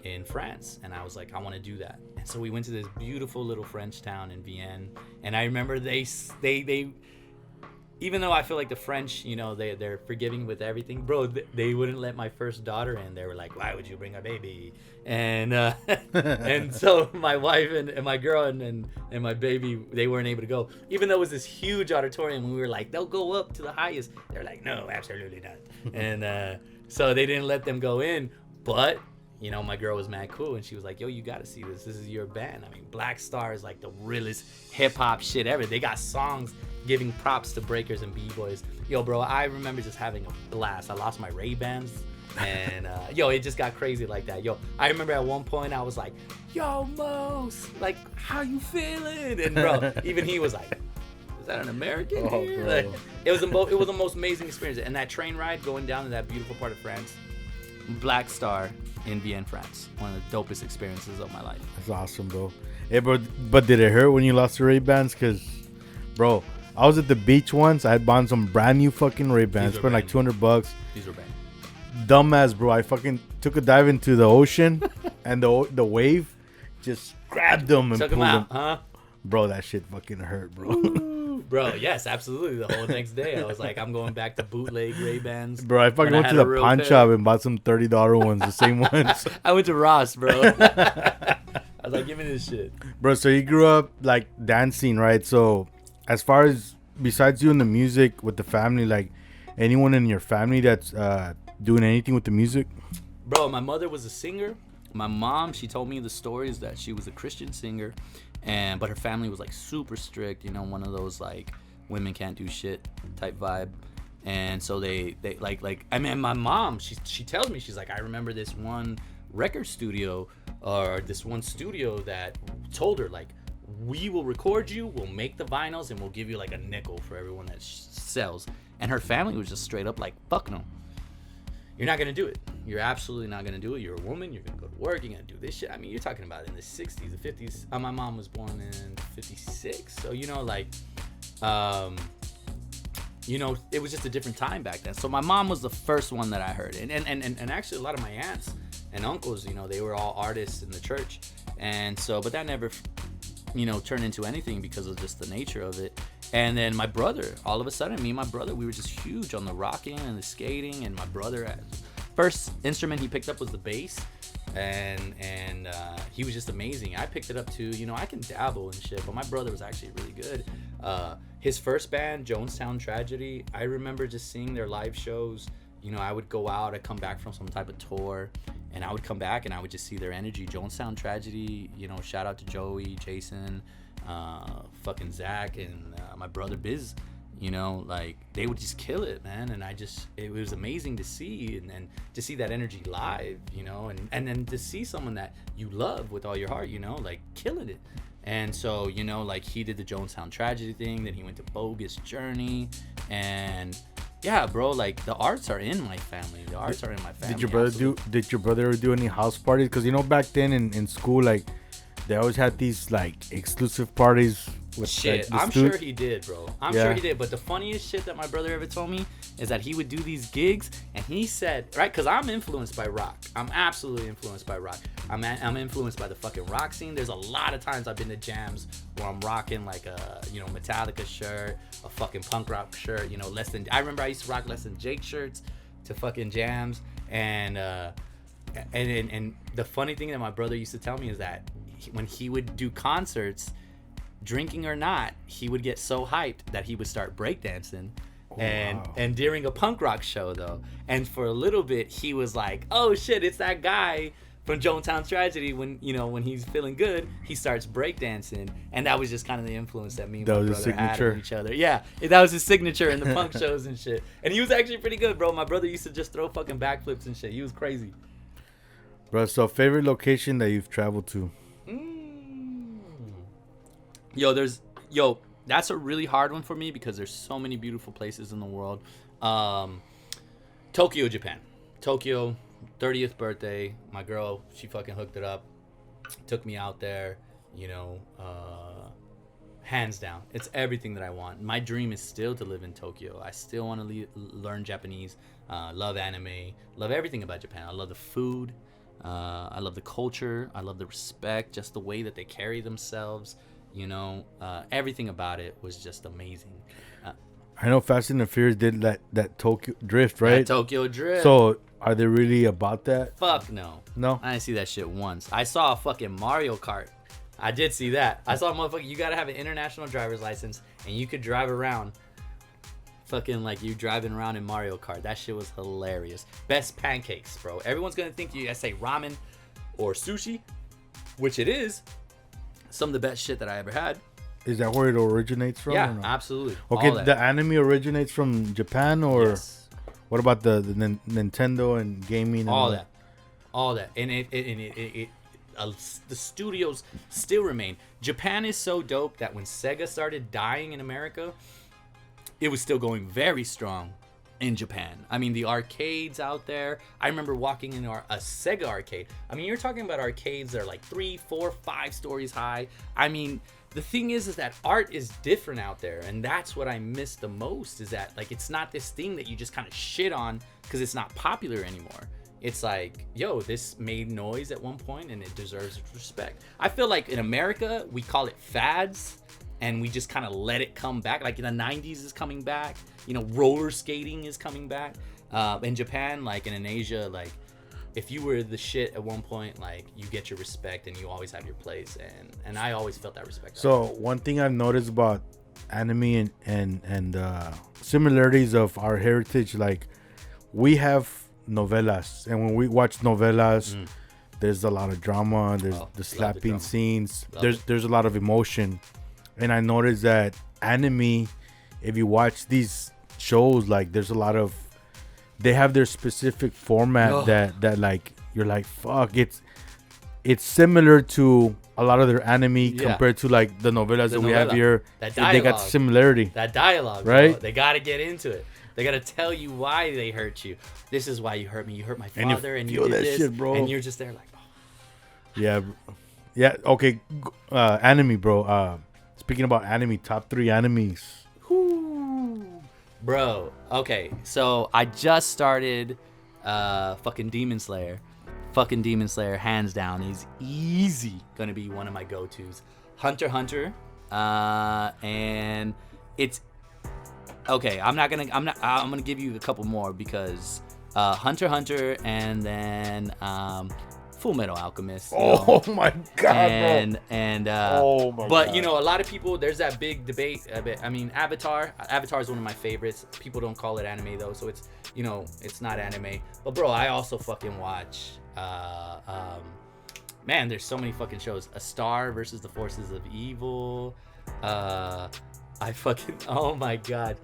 B: in France, and I was like, I want to do that. And so we went to this beautiful little French town in Vienne, and I remember they even though I feel like the French, you know, they're forgiving with everything, bro, they wouldn't let my first daughter in. They were like, why would you bring a baby? And and so my wife and my girl and my baby, they weren't able to go, even though it was this huge auditorium. And we were like, they'll go up to the highest. They're like, no, absolutely not. And so they didn't let them go in. But you know, my girl was mad cool, and she was like, yo, you gotta see this. This is your band. I mean, Black Star is like the realest hip-hop shit ever. They got songs giving props to breakers and b-boys. Yo, bro, I remember just having a blast. I lost my Ray-Bans, and yo, it just got crazy like that. Yo, I remember at one point I was like, yo, Mos, like, how you feeling? And bro, even he was like, is that an American here? Like, it was the most amazing experience. And that train ride going down to that beautiful part of France, Black Star in Vienne, France. One of the dopest experiences of my life.
A: That's awesome, bro. Hey, bro, but did it hurt when you lost your Ray-Bans? Because, bro, I was at the beach once. I had bought some brand new fucking Ray-Bans. Spent like $200.
B: These were bad.
A: Dumbass, bro. I fucking took a dive into the ocean, and the wave just grabbed them and
B: took
A: pulled
B: them out, huh?
A: Bro, that shit fucking hurt, bro.
B: Bro, yes, absolutely. The whole next day, I was like, I'm going back to bootleg Ray-Bans.
A: Bro, I fucking went to the pawn shop and bought some $30 ones, the same ones.
B: I went to Ross, bro. I was like, give me this shit.
A: Bro, so you grew up, like, dancing, right? So, as far as, besides you and the music with the family, like, anyone in your family that's doing anything with the music?
B: Bro, my mother was a singer. My mom, she told me the stories that she was a Christian singer. But her family was like super strict, you know, one of those like women can't do shit type vibe. And so they like I mean, my mom, she tells me, she's like, I remember this one record studio or this one studio that told her like, we will record you, we'll make the vinyls, and we'll give you like a nickel for everyone that sells. And her family was just straight up like, fuck no. You're not going to do it. You're absolutely not going to do it. You're a woman. You're going to go to work. You're going to do this shit. I mean, you're talking about in the 60s, the 50s. My mom was born in 56. So, you know, like, you know, it was just a different time back then. So my mom was the first one that I heard. And actually a lot of my aunts and uncles, you know, they were all artists in the church. And so, but that never, you know, turned into anything because of just the nature of it. And then my brother, all of a sudden, me and my brother, we were just huge on the rocking and the skating. And my brother, first instrument he picked up was the bass, and he was just amazing. I picked it up too. You know, I can dabble and shit, but my brother was actually really good. His first band, Jonestown Tragedy, I remember just seeing their live shows. You know, I would go out, I'd come back from some type of tour, and I would come back and I would just see their energy. Jonestown Tragedy, you know, shout out to Joey, Jason, fucking Zach, and my brother Biz. You know, like, they would just kill it, man. And it was amazing to see, and to see that energy live, you know, and then to see someone that you love with all your heart, you know, like, killing it. And so, you know, like, he did the Jonestown Tragedy thing, then he went to Bogus Journey, and yeah, bro, like, the arts are in my family. The arts are in my family.
A: Did your brother ever do any house parties? Because, you know, back then in school, like, they always had these like exclusive parties with
B: shit.
A: Like,
B: I'm sure he did, bro. I'm sure he did. But the funniest shit that my brother ever told me is that he would do these gigs, and he said, right, because I'm influenced by rock. I'm absolutely influenced by rock. I'm influenced by the fucking rock scene. There's a lot of times I've been to jams where I'm rocking like a Metallica shirt, a fucking punk rock shirt. I remember I used to rock Less Than Jake shirts to fucking jams, and the funny thing that my brother used to tell me is that when he would do concerts, drinking or not, he would get so hyped that he would start breakdancing. And during a punk rock show though, and for a little bit he was like, oh shit, it's that guy from Jonestown Tragedy. When he's feeling good, he starts breakdancing, and that was just kind of the influence that me and my brother had on each other. Yeah, that was his signature in the punk shows and shit. And he was actually pretty good, bro. My brother used to just throw fucking backflips and shit. He was crazy.
A: Bro, so favorite location that you've traveled to?
B: That's a really hard one for me because there's so many beautiful places in the world. Tokyo, Japan. Tokyo, 30th birthday. My girl, she fucking hooked it up. Took me out there, hands down. It's everything that I want. My dream is still to live in Tokyo. I still want to learn Japanese. Love anime. Love everything about Japan. I love the food. I love the culture. I love the respect. Just the way that they carry themselves. Everything about it was just amazing.
A: I know Fast and the Furious did that Tokyo Drift, right?
B: That Tokyo Drift.
A: So are they really about that?
B: Fuck no.
A: No?
B: I didn't see that shit once. I saw a fucking Mario Kart. I did see that. I saw a motherfucker. You gotta have an international driver's license, and you could drive around fucking like you driving around in Mario Kart. That shit was hilarious. Best pancakes, bro. Everyone's gonna think I say ramen or sushi, which it is. Some of the best shit that I ever had.
A: Is that where it originates from?
B: Yeah, absolutely.
A: Okay, the anime originates from Japan, or
B: yes.
A: What about the Nintendo and gaming? And
B: all that, and the studios still remain. Japan is so dope that when Sega started dying in America, it was still going very strong in Japan. I mean, the arcades out there. I remember walking into a Sega arcade. I mean, you're talking about arcades that are like 3, 4, 5 stories high. I mean, the thing is that art is different out there, and that's what I miss the most. Is that like it's not this thing that you just kind of shit on because it's not popular anymore. It's like, yo, this made noise at one point and it deserves respect. I feel like in America we call it fads, and we just kind of let it come back. Like in the 90s is coming back. Roller skating is coming back. In Japan, like, and in Asia, like, if you were the shit at one point, like, you get your respect and you always have your place. And I always felt that respect.
A: So one thing I've noticed about anime and similarities of our heritage, like, we have novelas. And when we watch novelas, there's a lot of drama. There's the slapping scenes. There's a lot of emotion. And I noticed that anime, if you watch these shows, like, there's a lot of, they have their specific format that like, you're like, fuck, it's similar to a lot of their anime compared to like the novelas that we have here. They got similarity.
B: That dialogue, right? Bro. They got to get into it. They got to tell you why they hurt you. This is why you hurt me. You hurt my father, and you did this, shit, bro. And you're just there like, oh.
A: Yeah. Okay. Anime, bro. Speaking about anime, top 3 animes.
B: Bro, okay, so I just started fucking Demon Slayer. Fucking Demon Slayer, hands down, is easy gonna be one of my go-tos. Hunter x Hunter, and it's okay. I'm gonna give you a couple more because Hunter x Hunter, and then Full Metal Alchemist.
A: Oh my god,
B: bro. But a lot of people, there's that big debate. I mean, Avatar is one of my favorites. People don't call it anime though, so it's it's not anime. But bro, I also fucking watch. Man, there's so many fucking shows. A Star versus the Forces of Evil. I fucking, oh my god.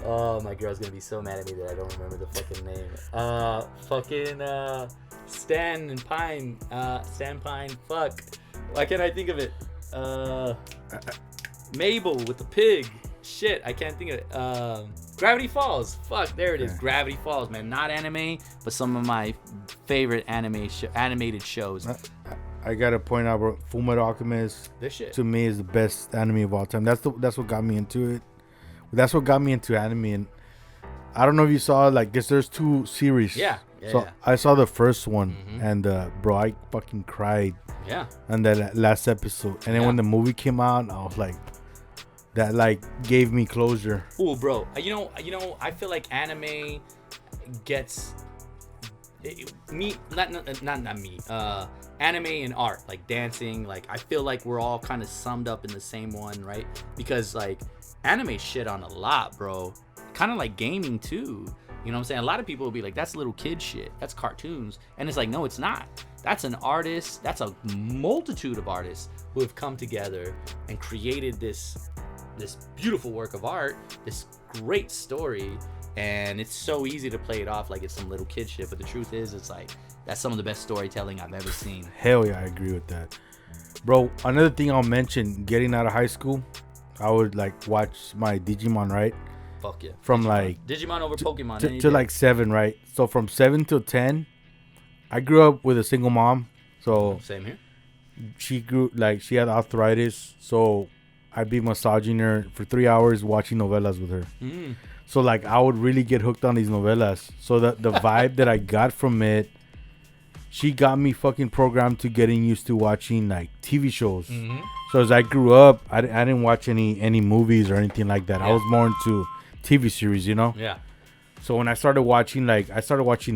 B: Oh, my girl's gonna be so mad at me that I don't remember the fucking name. Stan Pine, fuck. Why can't I think of it? Mabel with the pig. Shit, I can't think of it. Gravity Falls. Fuck, there it is. Gravity Falls, man. Not anime, but some of my favorite animated shows.
A: I gotta point out, bro, Fullmetal Alchemist.
B: This shit
A: to me is the best anime of all time. That's what got me into it. That's what got me into anime, and I don't know if you saw, like, guess there's 2 series.
B: Yeah.
A: So I saw the first one, and bro, I fucking cried.
B: Yeah.
A: On that last episode, and then when the movie came out, I was like, that like gave me closure.
B: Oh, bro, you know, I feel like anime gets me, not me. Anime and art, like dancing, like I feel like we're all kind of summed up in the same one, right? Because like anime shit on a lot, bro. Kind of like gaming too. You know what I'm saying? A lot of people will be like, that's little kid shit. That's cartoons. And it's like, no, it's not. That's an artist. That's a multitude of artists who have come together and created this beautiful work of art, this great story. And it's so easy to play it off like it's some little kid shit. But the truth is, it's like, that's some of the best storytelling I've ever seen.
A: Hell yeah, I agree with that. Bro, another thing I'll mention, getting out of high school, I would like watch my Digimon, right?
B: Fuck yeah.
A: From
B: Digimon.
A: like
B: Digimon over Pokemon.
A: To like 7, right? So from 7 to 10, I grew up with a single mom. So
B: same here.
A: She had arthritis, so I'd be massaging her for 3 hours, watching novelas with her. So like I would really get hooked on these novelas. So the vibe that I got from it, she got me fucking programmed to getting used to watching like TV shows. So as I grew up, I didn't watch any movies or anything like that. I was more into TV series, you know?
B: Yeah.
A: So when I started watching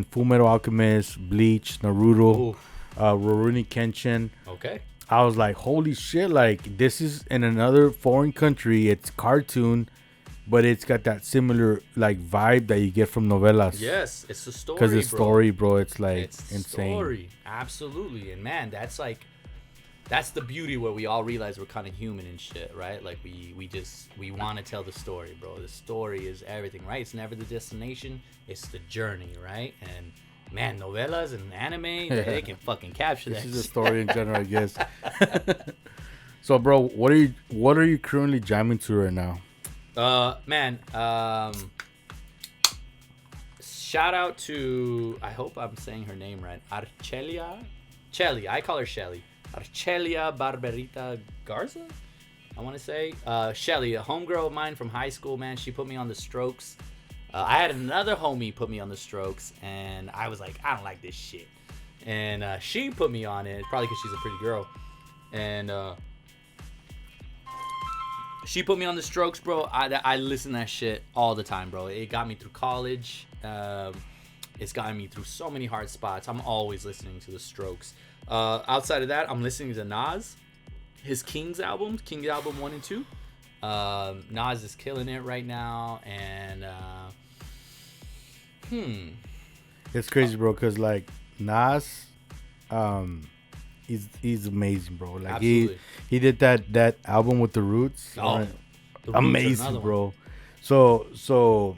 A: Full Metal Alchemist, Bleach, Naruto, Rurouni Kenshin.
B: Okay.
A: I was like, holy shit, like this is in another foreign country. It's cartoon, but it's got that similar like vibe that you get from novelas.
B: Yes, it's the story,
A: because the story, bro, it's like
B: it's
A: insane.
B: Story, absolutely. And man, that's the beauty where we all realize we're kind of human and shit, right? Like we want to tell the story, bro. The story is everything, right? It's never the destination, it's the journey, right? And man, novelas and anime, they can fucking capture that.
A: This is a story in general, I guess. So, bro, what are you currently jamming to right now?
B: Shout out to, I hope I'm saying her name right, Chelly. I call her Shelly. Arcelia Barberita Garza, I want to say. Shelly, a homegirl of mine from high school, man. She put me on the Strokes. I had another homie put me on the Strokes, and I was like, I don't like this shit. And she put me on it, probably because she's a pretty girl. And she put me on the Strokes, bro. I listen to that shit all the time, bro. It got me through college. It's gotten me through so many hard spots. I'm always listening to the Strokes. Outside of that, I'm listening to Nas, his Kings album 1 and 2. Nas is killing it right now, and
A: it's crazy, bro, because like Nas, he's amazing, bro. Like absolutely. he did that album with the Roots.
B: Oh, the
A: amazing,
B: Roots,
A: bro. So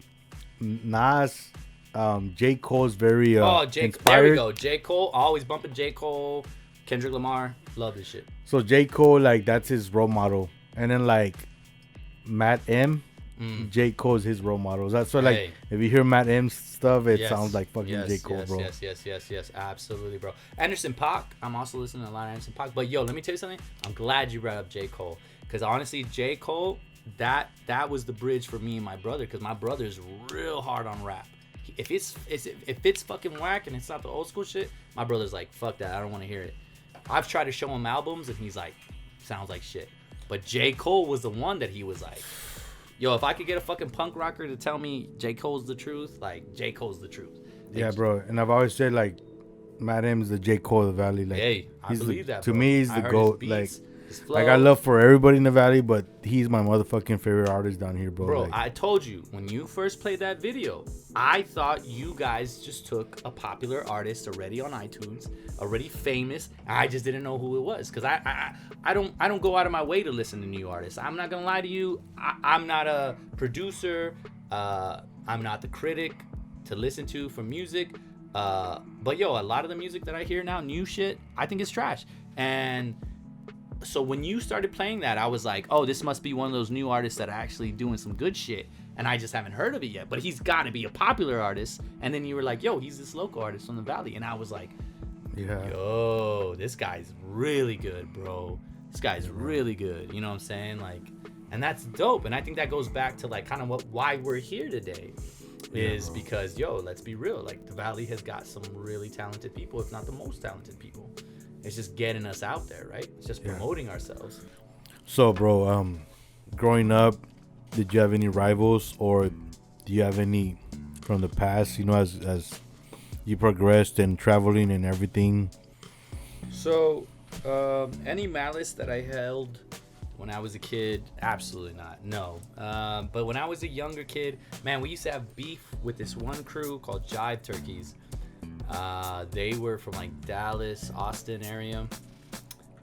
A: Nas, J. Cole's very inspired.
B: There we go. J. Cole, always bumping J. Cole, Kendrick Lamar, love this shit.
A: So J. Cole, like that's his role model, and then like Matt M. J. Cole's his role model. That's so like if you hear Matt M's stuff, it sounds like fucking J. Cole, bro.
B: Yes, absolutely, bro. Anderson .Paak, I'm also listening to a lot of Anderson .Paak. But yo, let me tell you something. I'm glad you brought up J. Cole, because honestly, J. Cole, that was the bridge for me and my brother, because my brother's real hard on rap. If it's fucking whack and it's not the old school shit, my brother's like, fuck that, I don't want to hear it. I've tried to show him albums and he's like, sounds like shit. But J. Cole was the one that he was like, yo, if I could get a fucking punk rocker to tell me J. Cole's the truth, like J. Cole's the truth.
A: Yeah, bro. And I've always said like Matt M is the J. Cole of the Valley. Like,
B: hey, I believe that.
A: To
B: bro.
A: me, he's the GOAT. Like
B: flow.
A: I got love for everybody in the Valley, but he's my motherfucking favorite artist down here, bro.
B: Bro,
A: like,
B: I told you, when you first played that video, I thought you guys just took a popular artist already on iTunes, already famous. I just didn't know who it was, because I don't go out of my way to listen to new artists. I'm not gonna lie to you. I'm not a producer. I'm not the critic to listen to for music. But yo, a lot of the music that I hear now, new shit, I think is trash. And so when you started playing that, I was like, oh, this must be one of those new artists that are actually doing some good shit, and I just haven't heard of it yet. But he's got to be a popular artist. And then you were like, yo, he's this local artist from the Valley. And I was like,
A: yeah,
B: yo, this guy's really good, bro. This guy's really good. You know what I'm saying? Like, and that's dope. And I think that goes back to like kind of why we're here today. is
A: bro.
B: because, yo, let's be real. Like, the Valley has got some really talented people, if not the most talented people. It's just getting us out there, right? It's just promoting ourselves.
A: So, bro, growing up, did you have any rivals, or do you have any from the past? You know, as you progressed and traveling and everything.
B: So, any malice that I held when I was a kid, absolutely not. No. But when I was a younger kid, man, we used to have beef with this one crew called Jive Turkeys. They were from like Dallas, Austin area.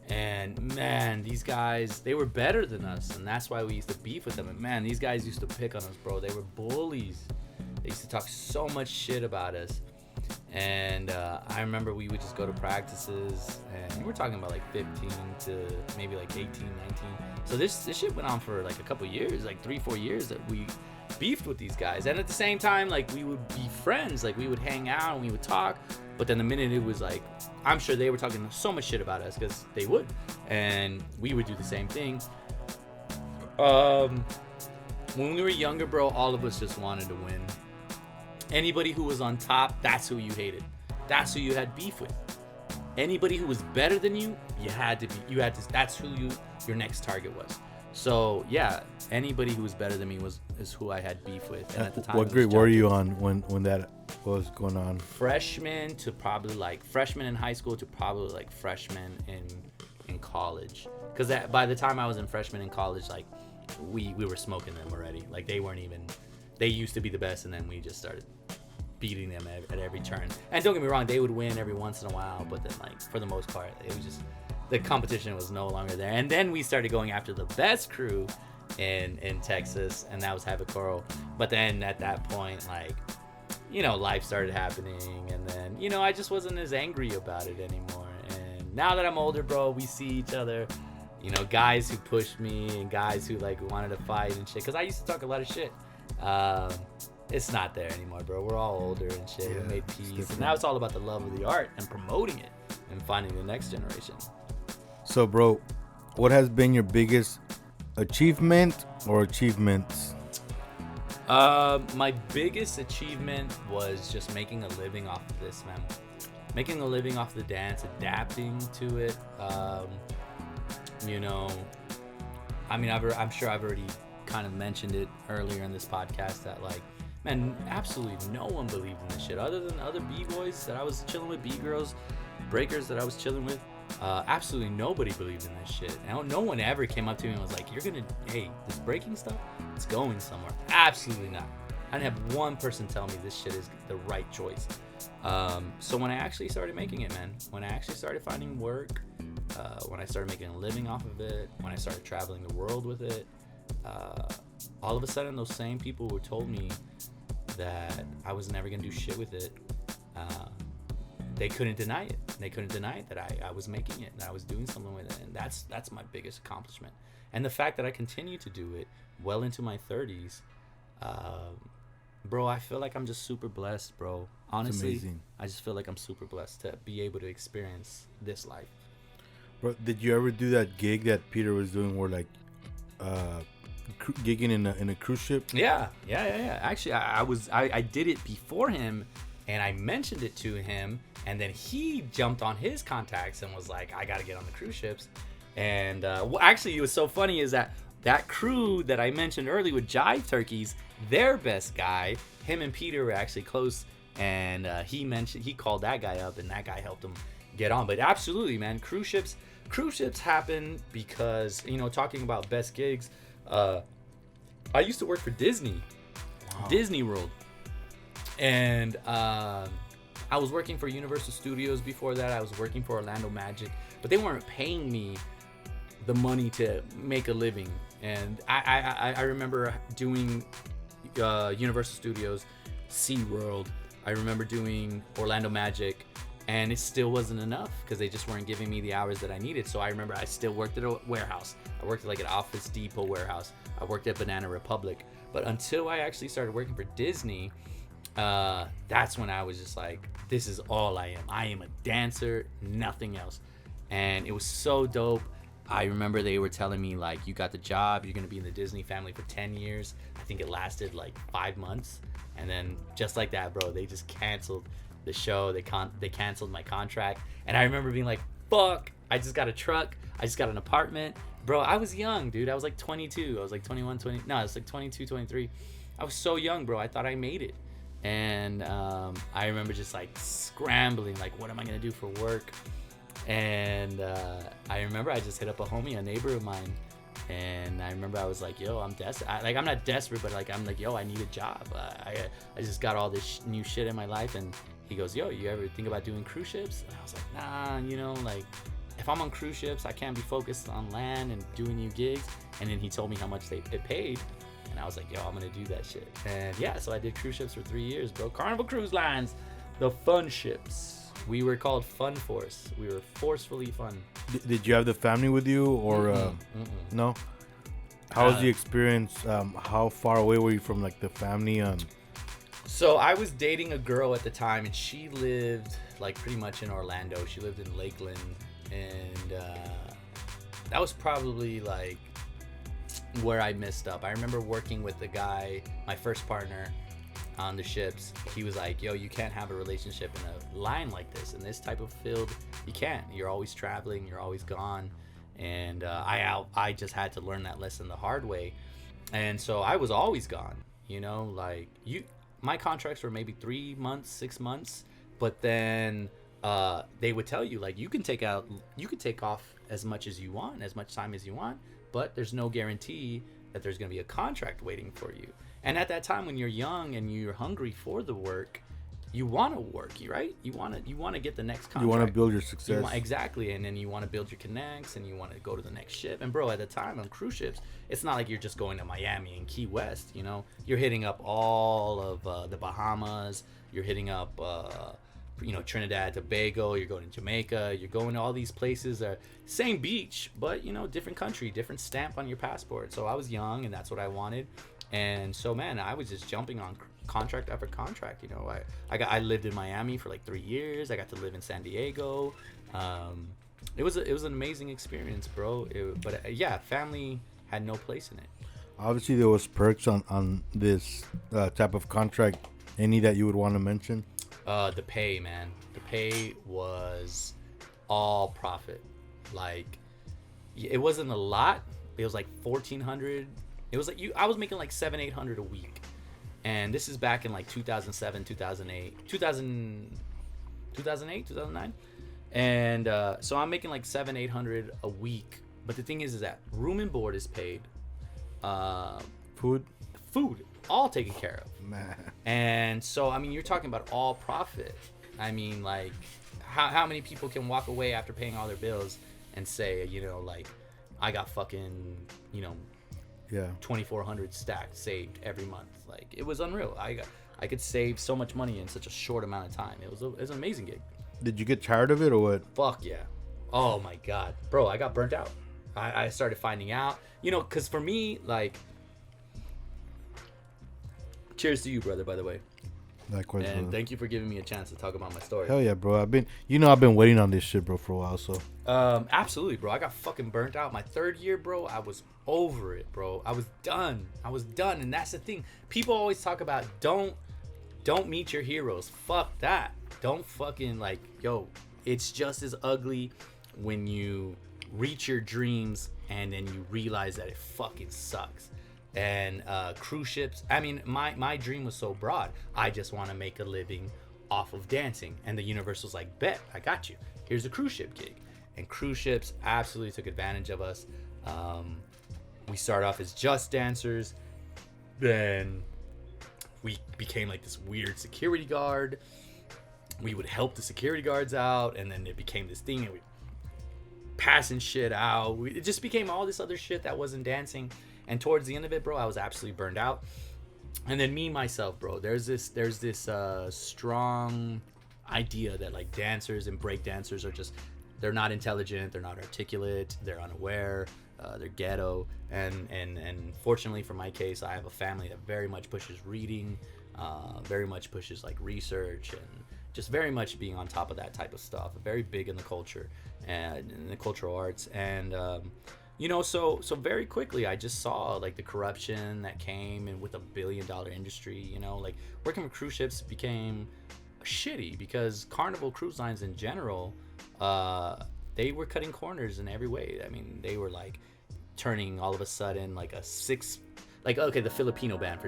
B: And man, these guys, they were better than us. And that's why we used to beef with them. And man, these guys used to pick on us, bro. They were bullies. They used to talk so much shit about us. And I remember we would just go to practices, and we're talking about like 15 to maybe like 18, 19. So this shit went on for like a couple years, like 3-4 years, that we beefed with these guys. And at the same time, like, we would be friends, like we would hang out and we would talk. But then the minute it was like, I'm sure they were talking so much shit about us, because they would, and we would do the same thing. When we were younger, bro, all of us just wanted to win. Anybody who was on top, that's who you hated. That's who you had beef with. Anybody who was better than you, that's who your next target was. So yeah, anybody who was better than me is who I had beef with. And at the time,
A: What grade were you on when that was going on?
B: Freshman to probably like freshman in high school to probably like freshman in college. Because by the time I was in freshman in college, like we were smoking them already. Like they used to be the best, and then we just started beating them at every turn. And don't get me wrong, they would win every once in a while, but then like for the most part, it was just the competition was no longer there. And then we started going after the best crew in Texas, and that was Havoc Coral. But then at that point, like, you know, life started happening, and then, you know, I just wasn't as angry about it anymore. And now that I'm older, bro, we see each other, you know, guys who pushed me and guys who like wanted to fight and shit, because I used to talk a lot of shit. It's not there anymore, bro. We're all older and shit. We made peace, and now it's all about the love of the art and promoting it and finding the next generation.
A: So, bro, what has been your biggest achievement or achievements?
B: My biggest achievement was just making a living off of this, man. Making a living off the dance, adapting to it. You know, I mean, I'm sure I've already kind of mentioned it earlier in this podcast that, like, man, absolutely no one believed in this shit other than other b-boys that I was chilling with, b-girls, breakers that I was chilling with. Absolutely nobody believed in this shit. And no one ever came up to me and was like, hey, this breaking stuff, it's going somewhere. Absolutely not. I didn't have one person tell me this shit is the right choice. So when I actually started making it, man, when I actually started finding work, when I started making a living off of it, when I started traveling the world with it, all of a sudden those same people who told me that I was never gonna do shit with it, they couldn't deny it. They couldn't deny it that I was making it and I was doing something with it. And that's my biggest accomplishment. And the fact that I continue to do it well into my 30s, bro, I feel like I'm just super blessed, bro. Honestly, I just feel like I'm super blessed to be able to experience this life.
A: Bro, did you ever do that gig that Peter was doing where, like, gigging in a cruise ship?
B: Yeah. Actually, I did it before him, and I mentioned it to him, and then he jumped on his contacts and was like, I gotta get on the cruise ships. And actually, it was so funny is that crew that I mentioned earlier with Jive Turkeys, their best guy, him and Peter were actually close, and he called that guy up, and that guy helped him get on. But absolutely, man, cruise ships happen because, you know, talking about best gigs, I used to work for Disney. Wow. Disney World, and I was working for Universal Studios before that. I was working for Orlando Magic, but they weren't paying me the money to make a living. And I remember doing Universal Studios, SeaWorld. I remember doing Orlando Magic, and it still wasn't enough because they just weren't giving me the hours that I needed. So I remember I still worked at a warehouse. I worked at like an Office Depot warehouse. I worked at Banana Republic. But until I actually started working for Disney, that's when I was just like, this is all I am. I am a dancer, nothing else. And it was so dope. I remember they were telling me, like, you got the job, you're going to be in the Disney family for 10 years. I think it lasted like 5 months. And then just like that, bro, they just canceled the show. They canceled my contract. And I remember being like, fuck, I just got a truck. I just got an apartment. Bro, I was young, dude. I was like 22. I was like 21, 20. No, I was like 22, 23. I was so young, bro. I thought I made it. And I remember just like scrambling, like, what am I going to do for work? And I remember I just hit up a homie, a neighbor of mine, and I remember I was like, yo, I'm desperate. I'm not desperate, but like, I'm like, yo, I need a job. I just got all this new shit in my life. And he goes, yo, you ever think about doing cruise ships? And I was like, nah, you know, like, if I'm on cruise ships, I can't be focused on land and doing new gigs. And then he told me how much it paid. And I was like, yo, I'm going to do that shit. And yeah, so I did cruise ships for 3 years, bro. Carnival Cruise Lines, the fun ships. We were called Fun Force. We were forcefully fun.
A: Did you have the family with you, or no? How was the experience? How far away were you from like the family?
B: So I was dating a girl at the time, and she lived like pretty much in Orlando. She lived in Lakeland, and that was probably like where I messed up. I remember working with the guy, my first partner on the ships. He was like, yo, you can't have a relationship in a line like this, in this type of field. You can't. You're always traveling, you're always gone. And I just had to learn that lesson the hard way. And so I was always gone, you know, like my contracts were maybe 3 months, 6 months, but then they would tell you, like, you can take off as much as you want, as much time as you want, but there's no guarantee that there's going to be a contract waiting for you. And at that time, when you're young and you're hungry for the work, you want to work, right? You want to get the next contract.
A: You want to build your success.
B: Exactly. And then you want to build your connects, and you want to go to the next ship. And bro, at the time on cruise ships, it's not like you're just going to Miami and Key West, you know? You're hitting up all of the Bahamas. You're hitting up, Trinidad, Tobago. You're going to Jamaica. You're going to all these places. Same beach, but, different country, different stamp on your passport. So I was young, and that's what I wanted. And so, man, I was just jumping on contract after contract. I lived in Miami for like 3 years. I got to live in San Diego. It was an amazing experience, bro. But family had no place in it.
A: Obviously, there was perks on this type of contract. Any that you would want to mention?
B: The pay, man. The pay was all profit. Like, it wasn't a lot. It was like $1,400. It was like I was making like $700-800 a week, and this is back in like 2007, 2008, 2009, and so I'm making like $700-800 a week. But the thing is that room and board is paid,
A: food,
B: all taken care of,
A: man.
B: And so I mean, you're talking about all profit. I mean, like, how many people can walk away after paying all their bills and say, like, I got fucking,
A: yeah,
B: 2,400 stacked, saved every month. Like, it was unreal. I could save so much money in such a short amount of time. It was an amazing gig.
A: Did you get tired of it or what?
B: Fuck yeah. Oh my god, bro, I got burnt out. I started finding out, because for me, like, cheers to you, brother, by the way.
A: Likewise,
B: and
A: brother.
B: Thank you for giving me a chance to talk about my story.
A: Hell yeah, bro. I've been waiting on this shit, bro, for a while. So
B: absolutely, bro. I got fucking burnt out. My 3rd year, bro, I was over it, bro. I was done. And that's the thing. People always talk about don't meet your heroes. Fuck that. Don't fucking, like, yo, it's just as ugly when you reach your dreams and then you realize that it fucking sucks. And cruise ships, I mean, my dream was so broad. I just want to make a living off of dancing. And the universe was like, bet, I got you. Here's a cruise ship gig. And cruise ships absolutely took advantage of us. We started off as just dancers. Then we became like this weird security guard. We would help the security guards out. And then it became this thing. And we passing shit out. It just became all this other shit that wasn't dancing. And towards the end of it, bro, I was absolutely burned out. And then myself, bro, there's this strong idea that, like, dancers and breakdancers are just, they're not intelligent, they're not articulate, they're unaware, they're ghetto. And fortunately for my case, I have a family that very much pushes reading, very much pushes, like, research just very much being on top of that type of stuff. Very big in the culture and in the cultural arts. And so very quickly I just saw like the corruption that came and with $1 billion industry. Like working with cruise ships became shitty because Carnival Cruise Lines in general, they were cutting corners in every way. I mean, they were like turning all of a sudden like the Filipino band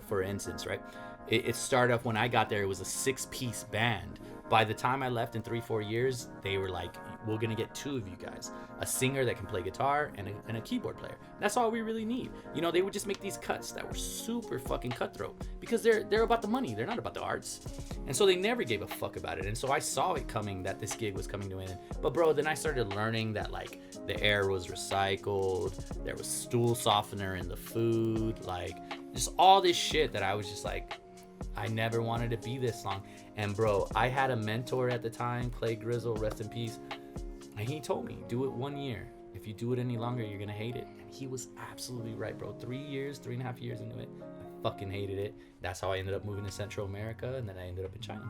B: for instance, right? It started off when I got there, it was a 6-piece band. By the time I left in 3-4 years, they were like, we're gonna get 2 of you guys, a singer that can play guitar and a keyboard player. That's all we really need. They would just make these cuts that were super fucking cutthroat because they're about the money, they're not about the arts. And so they never gave a fuck about it. And so I saw it coming, that this gig was coming to an end. But bro, then I started learning that like the air was recycled, there was stool softener in the food, like just all this shit that I was just like, I never wanted to be this long. And bro, I had a mentor at the time, Clay Grizzle, rest in peace. And he told me, do it 1 year. If you do it any longer, you're gonna hate it. And he was absolutely right, bro. 3.5 years into it, I fucking hated it. That's how I ended up moving to Central America, and then I ended up in China.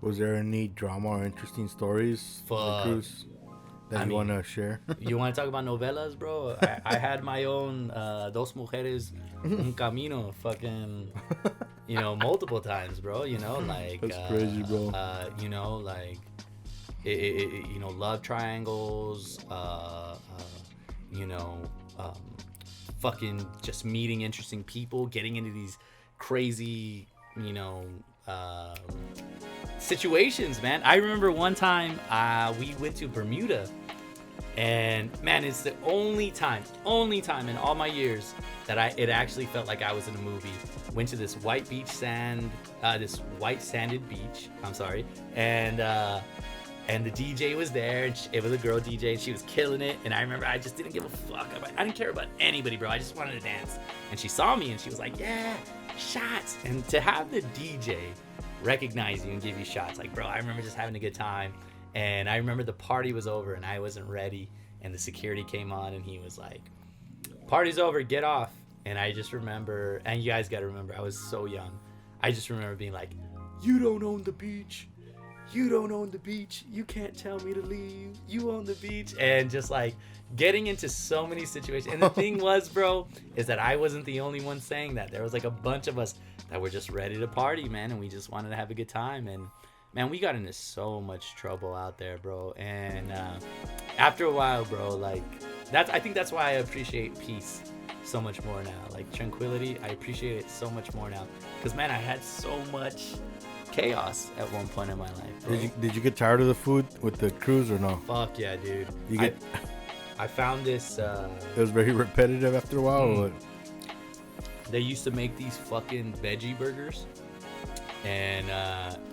A: Was there any drama or interesting stories on the cruise that you want to share?
B: You want to talk about novelas, bro? I had my own Dos Mujeres, Un Camino, fucking, multiple times, bro. Like
A: that's crazy, bro.
B: Like love triangles, fucking just meeting interesting people, getting into these crazy, situations, man. I remember one time we went to Bermuda, and man, it's the only time in all my years that it actually felt like I was in a movie. Went to this white sanded beach. I'm sorry, and the DJ was there, and it was a girl DJ, and she was killing it. And I remember I just didn't give a fuck. I didn't care about anybody, bro. I just wanted to dance. And she saw me, and she was like, "Yeah, shots." And to have the DJ recognize you and give you shots, like, bro, I remember just having a good time. And I remember the party was over, and I wasn't ready. And the security came on, and he was like, "Party's over, get off." And I just remember, and you guys got to remember, I was so young. I just remember being like, "You don't own the beach. You don't own the beach. You can't tell me to leave. You own the beach." And just like getting into so many situations. And the thing was, bro, is that I wasn't the only one saying that. There was like a bunch of us that were just ready to party, man. And we just wanted to have a good time. And man, we got into so much trouble out there, bro. And after a while, bro, like I think that's why I appreciate peace so much more now. Like tranquility, I appreciate it so much more now. Because man, I had so much chaos at one point in my life, bro.
A: Did you get tired of the food with the cruise or no?
B: Fuck yeah, dude. I found this
A: it was very repetitive after a while. Or what?
B: They used to make these fucking veggie burgers, and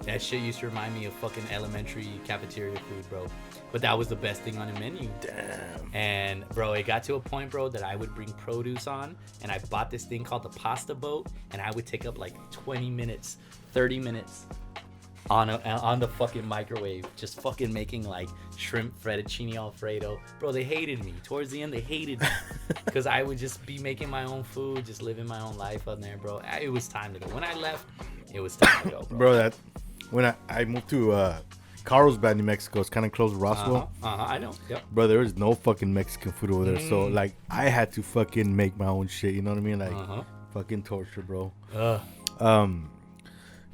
B: that shit used to remind me of fucking elementary cafeteria food, bro. But that was the best thing on the menu.
A: Damn.
B: And bro, it got to a point, bro, that I would bring produce on, and I bought this thing called the pasta boat, and I would take up like 20 minutes 30 minutes on the fucking microwave, just fucking making like shrimp fettuccine alfredo. Bro, they hated me. Towards the end, they hated me because I would just be making my own food, just living my own life on there, bro. It was time to go. When I left, it was time to go, bro.
A: Bro, that when I moved to Carlsbad, New Mexico, it's kind of close to Roswell.
B: I know. Yep.
A: Bro, there was no fucking Mexican food over there, so like I had to fucking make my own shit. You know what I mean? Like fucking torture, bro.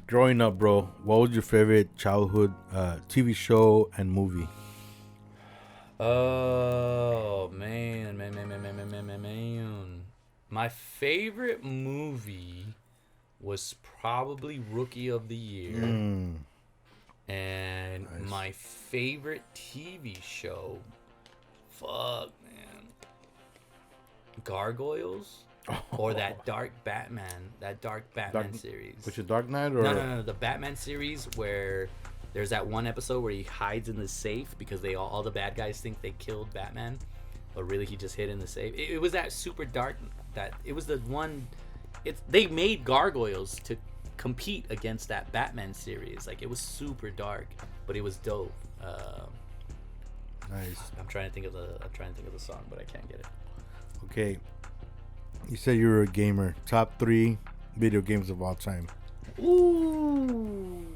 A: Growing up, bro, what was your favorite childhood TV show and movie?
B: Oh, man. My favorite movie was probably Rookie of the Year. And nice. My favorite TV show, fuck, man, Gargoyles. Or that Dark Batman series.
A: Which is Dark Knight or
B: no, the Batman series where there's that one episode where he hides in the safe because all the bad guys think they killed Batman, but really he just hid in the safe. It was that super dark that it was the one. They made Gargoyles to compete against that Batman series. Like it was super dark, but it was dope.
A: Nice.
B: I'm trying to think of the song, but I can't get it.
A: Okay. You said you were a gamer. Top 3 video games of all time.
B: Ooh.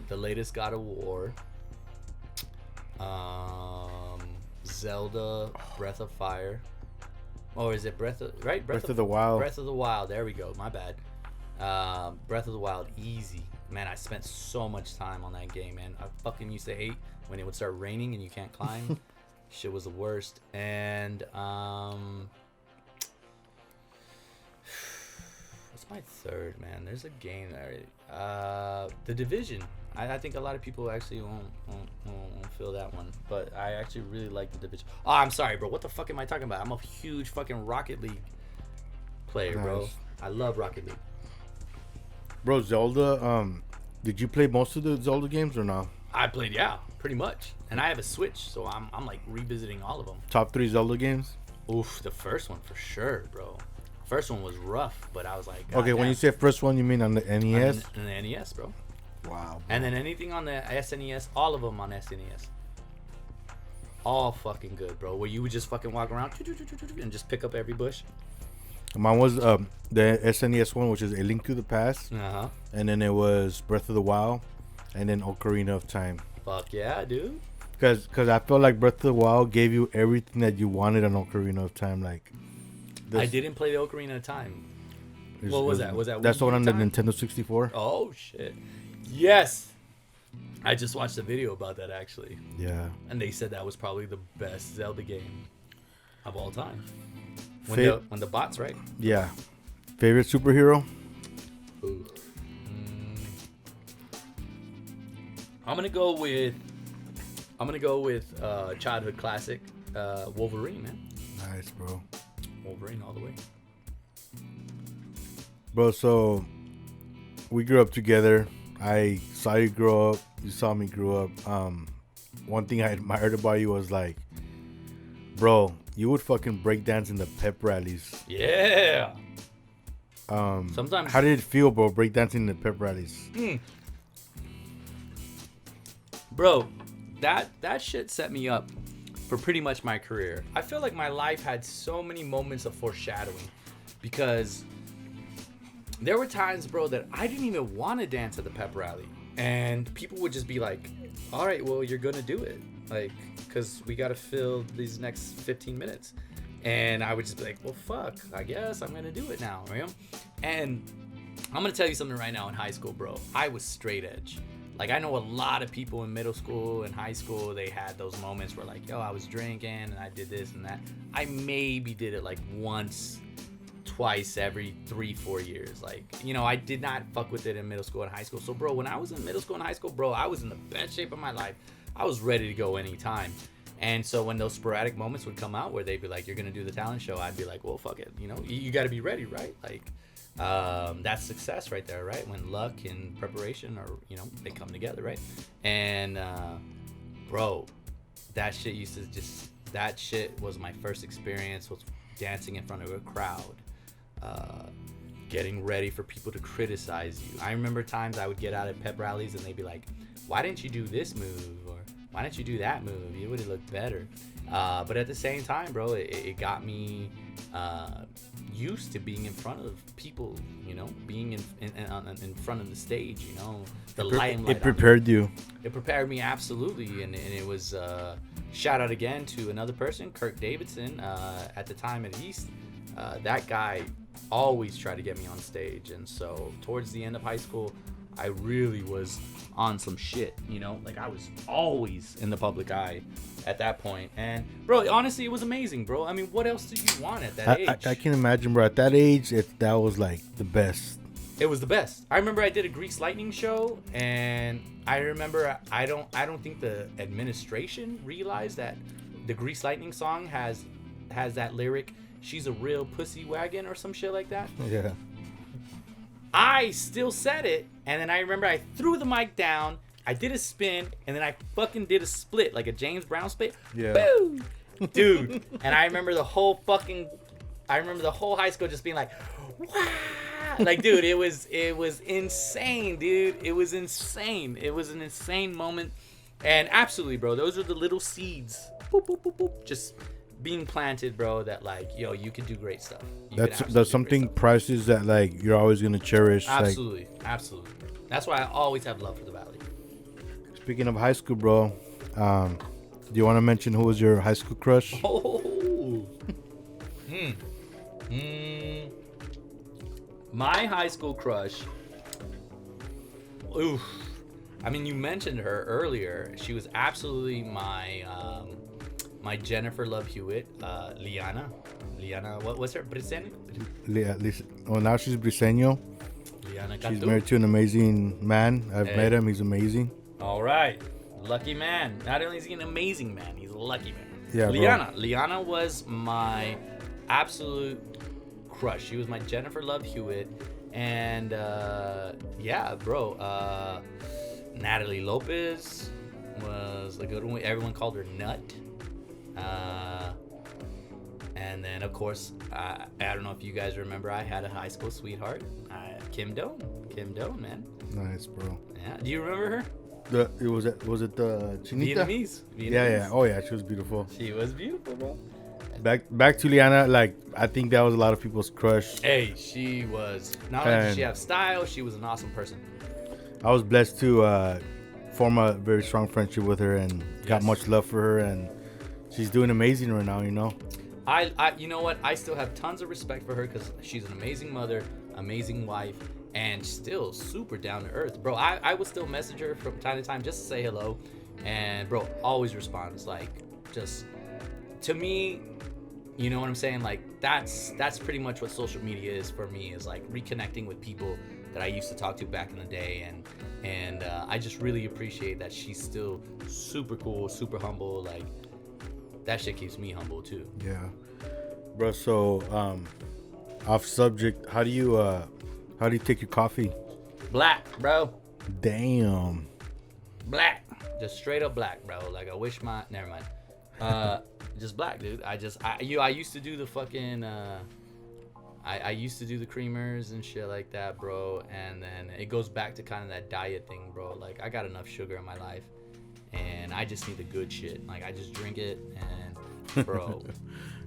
B: The latest God of War. Zelda Breath of Fire. Or is it Breath of
A: the Wild.
B: Breath of the Wild. There we go. My bad. Breath of the Wild, easy. Man, I spent so much time on that game, man. I fucking used to hate when it would start raining and you can't climb. Shit was the worst. And what's my third, man? There's a game there. The Division. I think a lot of people actually won't feel that one, but I actually really like the Division. Oh, I'm sorry, bro. What the fuck am I talking about? I'm a huge fucking Rocket League player, bro. I love Rocket League.
A: Bro, Zelda. Did you play most of the Zelda games or no?
B: I played, yeah, pretty much. And I have a Switch, so I'm like revisiting all of them.
A: Top 3 Zelda games?
B: Oof, the first one for sure, bro. First one was rough, but I was like,
A: okay, when you say first one, you mean on the NES?
B: On the NES, bro.
A: Wow. Bro.
B: And then anything on the SNES, all of them on SNES. All fucking good, bro. Where you would just fucking walk around and just pick up every bush.
A: Mine was the SNES one, which is A Link to the Past.
B: Uh-huh.
A: And then it was Breath of the Wild. And then Ocarina of Time.
B: Fuck yeah, dude.
A: Because I felt like Breath of the Wild gave you everything that you wanted on Ocarina of Time. Like,
B: I didn't play the Ocarina of Time. What was that? Was that
A: that's the one on the
B: time?
A: Nintendo 64?
B: Oh, shit. Yes. I just watched a video about that, actually.
A: Yeah.
B: And they said that was probably the best Zelda game of all time. When the bots, right?
A: Yeah. Favorite superhero?
B: Ooh. I'm gonna go with childhood classic, Wolverine, man.
A: Nice, bro.
B: Wolverine all the way.
A: Bro, so we grew up together. I saw you grow up. You saw me grow up. One thing I admired about you was like, bro, you would fucking break dance in the pep rallies.
B: Yeah.
A: Sometimes. How did it feel, bro, break dancing in the pep rallies?
B: Bro, that shit set me up for pretty much my career. I feel like my life had so many moments of foreshadowing because there were times, bro, that I didn't even want to dance at the pep rally. And people would just be like, all right, well, you're going to do it. Like, because we got to fill these next 15 minutes. And I would just be like, well, fuck, I guess I'm going to do it now, you know? And I'm going to tell you something right now in high school, bro. I was straight edge. Like, I know a lot of people in middle school and high school, they had those moments where, like, yo, I was drinking and I did this and that. I maybe did it, like, once, twice every 3-4 years. Like, you know, I did not fuck with it in middle school and high school. So, bro, when I was in middle school and high school, bro, I was in the best shape of my life. I was ready to go anytime. And so when those sporadic moments would come out where they'd be like, you're going to do the talent show, I'd be like, well, fuck it. You know, you got to be ready, right? Like, that's success right there, right? When luck and preparation are, you know, they come together, right? And, bro, that shit was my first experience, was dancing in front of a crowd, getting ready for people to criticize you. I remember times I would get out at pep rallies and they'd be like, why didn't you do this move? Or why didn't you do that move? You would have looked better. But at the same time, bro, it got me used to being in front of people, you know, being in front of the stage, you know, the limelight.
A: It prepared you.
B: It prepared me, absolutely. And it was shout out again to another person, Kirk Davidson, at the time at East. That guy always tried to get me on stage. And so towards the end of high school, I really was on some shit, you know, like I was always in the public eye at that point. And bro, honestly, it was amazing, bro. I mean, what else did you want at that age?
A: I can imagine, bro. At that age, that was like the best.
B: It was the best. I remember I did a Grease Lightning show, and I remember I don't think the administration realized that the Grease Lightning song has that lyric, "She's a real pussy wagon" or some shit like that.
A: Yeah.
B: I still said it, and then I remember I threw the mic down, I did a spin, and then I fucking did a split, like a James Brown split.
A: Yeah.
B: Boo! Dude. And I remember the whole high school just being like, wow! Like, dude, it was insane, dude. It was insane. It was an insane moment. And absolutely, bro, those are the little seeds. Boop, boop, boop, boop, just being planted, bro, that like, yo, you can do great stuff.
A: That's something priceless that like you're always gonna cherish.
B: Absolutely, absolutely. That's why I always have love for the Valley.
A: Speaking of high school, bro, do you want to mention who was your high school crush?
B: Oh. My high school crush. Oof. I mean, you mentioned her earlier. She was absolutely my Jennifer Love Hewitt, Liana. Liana, what was her? Briseño?
A: Well, now she's Briseño.
B: Liana
A: She's
B: Cantú.
A: married to an amazing man. I've met him. He's amazing.
B: All right. Lucky man. Not only is he an amazing man, he's a lucky man.
A: Yeah,
B: Liana. Bro. Liana was my absolute crush. She was my Jennifer Love Hewitt. And, yeah, bro. Natalie Lopez was a good one. Everyone called her Nut. And then, of course, I don't know if you guys remember, I had a high school sweetheart, Kim Doan. Kim Doan, man.
A: Nice, bro.
B: Yeah. Do you remember her?
A: Was it the Chinita?
B: Vietnamese.
A: Yeah. Oh, yeah. She was beautiful.
B: She was beautiful, bro.
A: Back to Liana. Like, I think that was a lot of people's crush.
B: Hey, she was. Not only did she have style, she was an awesome person.
A: I was blessed to form a very strong friendship with her and got much love for her, and she's doing amazing right now. You know.
B: I you know what? I still have tons of respect for her because she's an amazing mother, amazing wife, and still super down to earth, bro. I would still message her from time to time just to say hello, and bro always responds. Like, just to me, you know what I'm saying? Like, that's pretty much what social media is for me, is like reconnecting with people that I used to talk to back in the day, and I just really appreciate that she's still super cool, super humble. Like, that shit keeps me humble too.
A: Yeah, bro. So, off subject, how do you take your coffee?
B: Black, bro.
A: Damn.
B: Black. Just straight up black, bro. Like, I wish my... Never mind. Just black, dude. I used to do the fucking... I used to do the creamers and shit like that, bro. And then it goes back to kind of that diet thing, bro. Like, I got enough sugar in my life, and I just need the good shit. Like, I just drink it, and bro...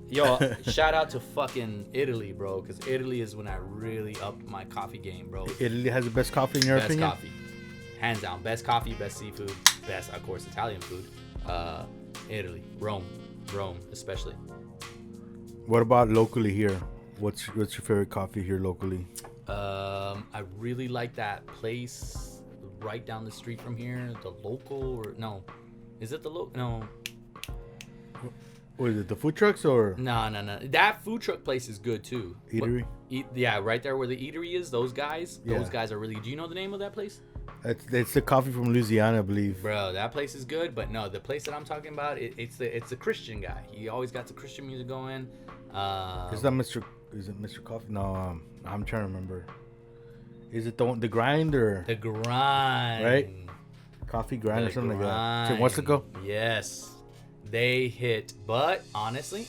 B: Yo, shout out to fucking Italy, bro, because Italy is when I really upped my coffee game, bro.
A: Italy has the best coffee in your opinion?
B: Best coffee. Hands down. Best coffee, best seafood, best, of course, Italian food. Italy. Rome, especially.
A: What about locally here? What's your favorite coffee here locally?
B: I really like that place right down the street from here. The local, or no. Is it the local? No.
A: What is it, the food trucks or?
B: No. That food truck place is good too.
A: Eatery?
B: Yeah, right there where the eatery is. Those guys are really... Do you know the name of that place?
A: It's the coffee from Louisiana, I believe.
B: Bro, that place is good, but no, the place that I'm talking about, it's the Christian guy. He always got the Christian music going.
A: Is it Mr. Coffee? No, I'm trying to remember. Is it the grind or?
B: The Grind.
A: Right? Coffee Grind or something like that. So what's it go?
B: Yes. They hit, but honestly,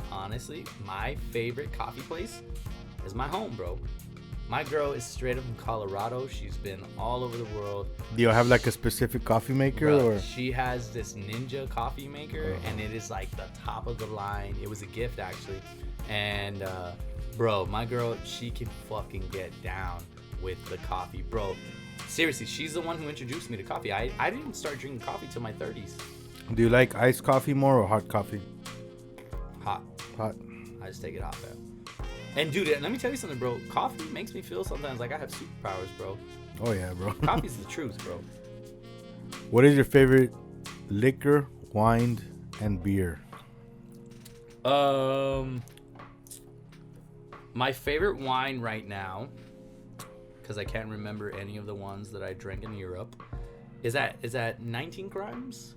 B: my favorite coffee place is my home, bro. My girl is straight up from Colorado. She's been all over the world.
A: Do you have like a specific coffee maker,
B: bro,
A: or?
B: She has this Ninja coffee maker, and it is like the top of the line. It was a gift, actually. And bro, my girl, she can fucking get down with the coffee, bro. Seriously, she's the one who introduced me to coffee. I didn't start drinking coffee till my 30s.
A: Do you like iced coffee more or hot coffee?
B: Hot. I just take it hot, man. And dude, let me tell you something, bro. Coffee makes me feel sometimes like I have superpowers, bro.
A: Oh yeah, bro.
B: Coffee's the truth, bro.
A: What is your favorite liquor, wine, and beer?
B: My favorite wine right now, because I can't remember any of the ones that I drank in Europe, is that 19 Crimes?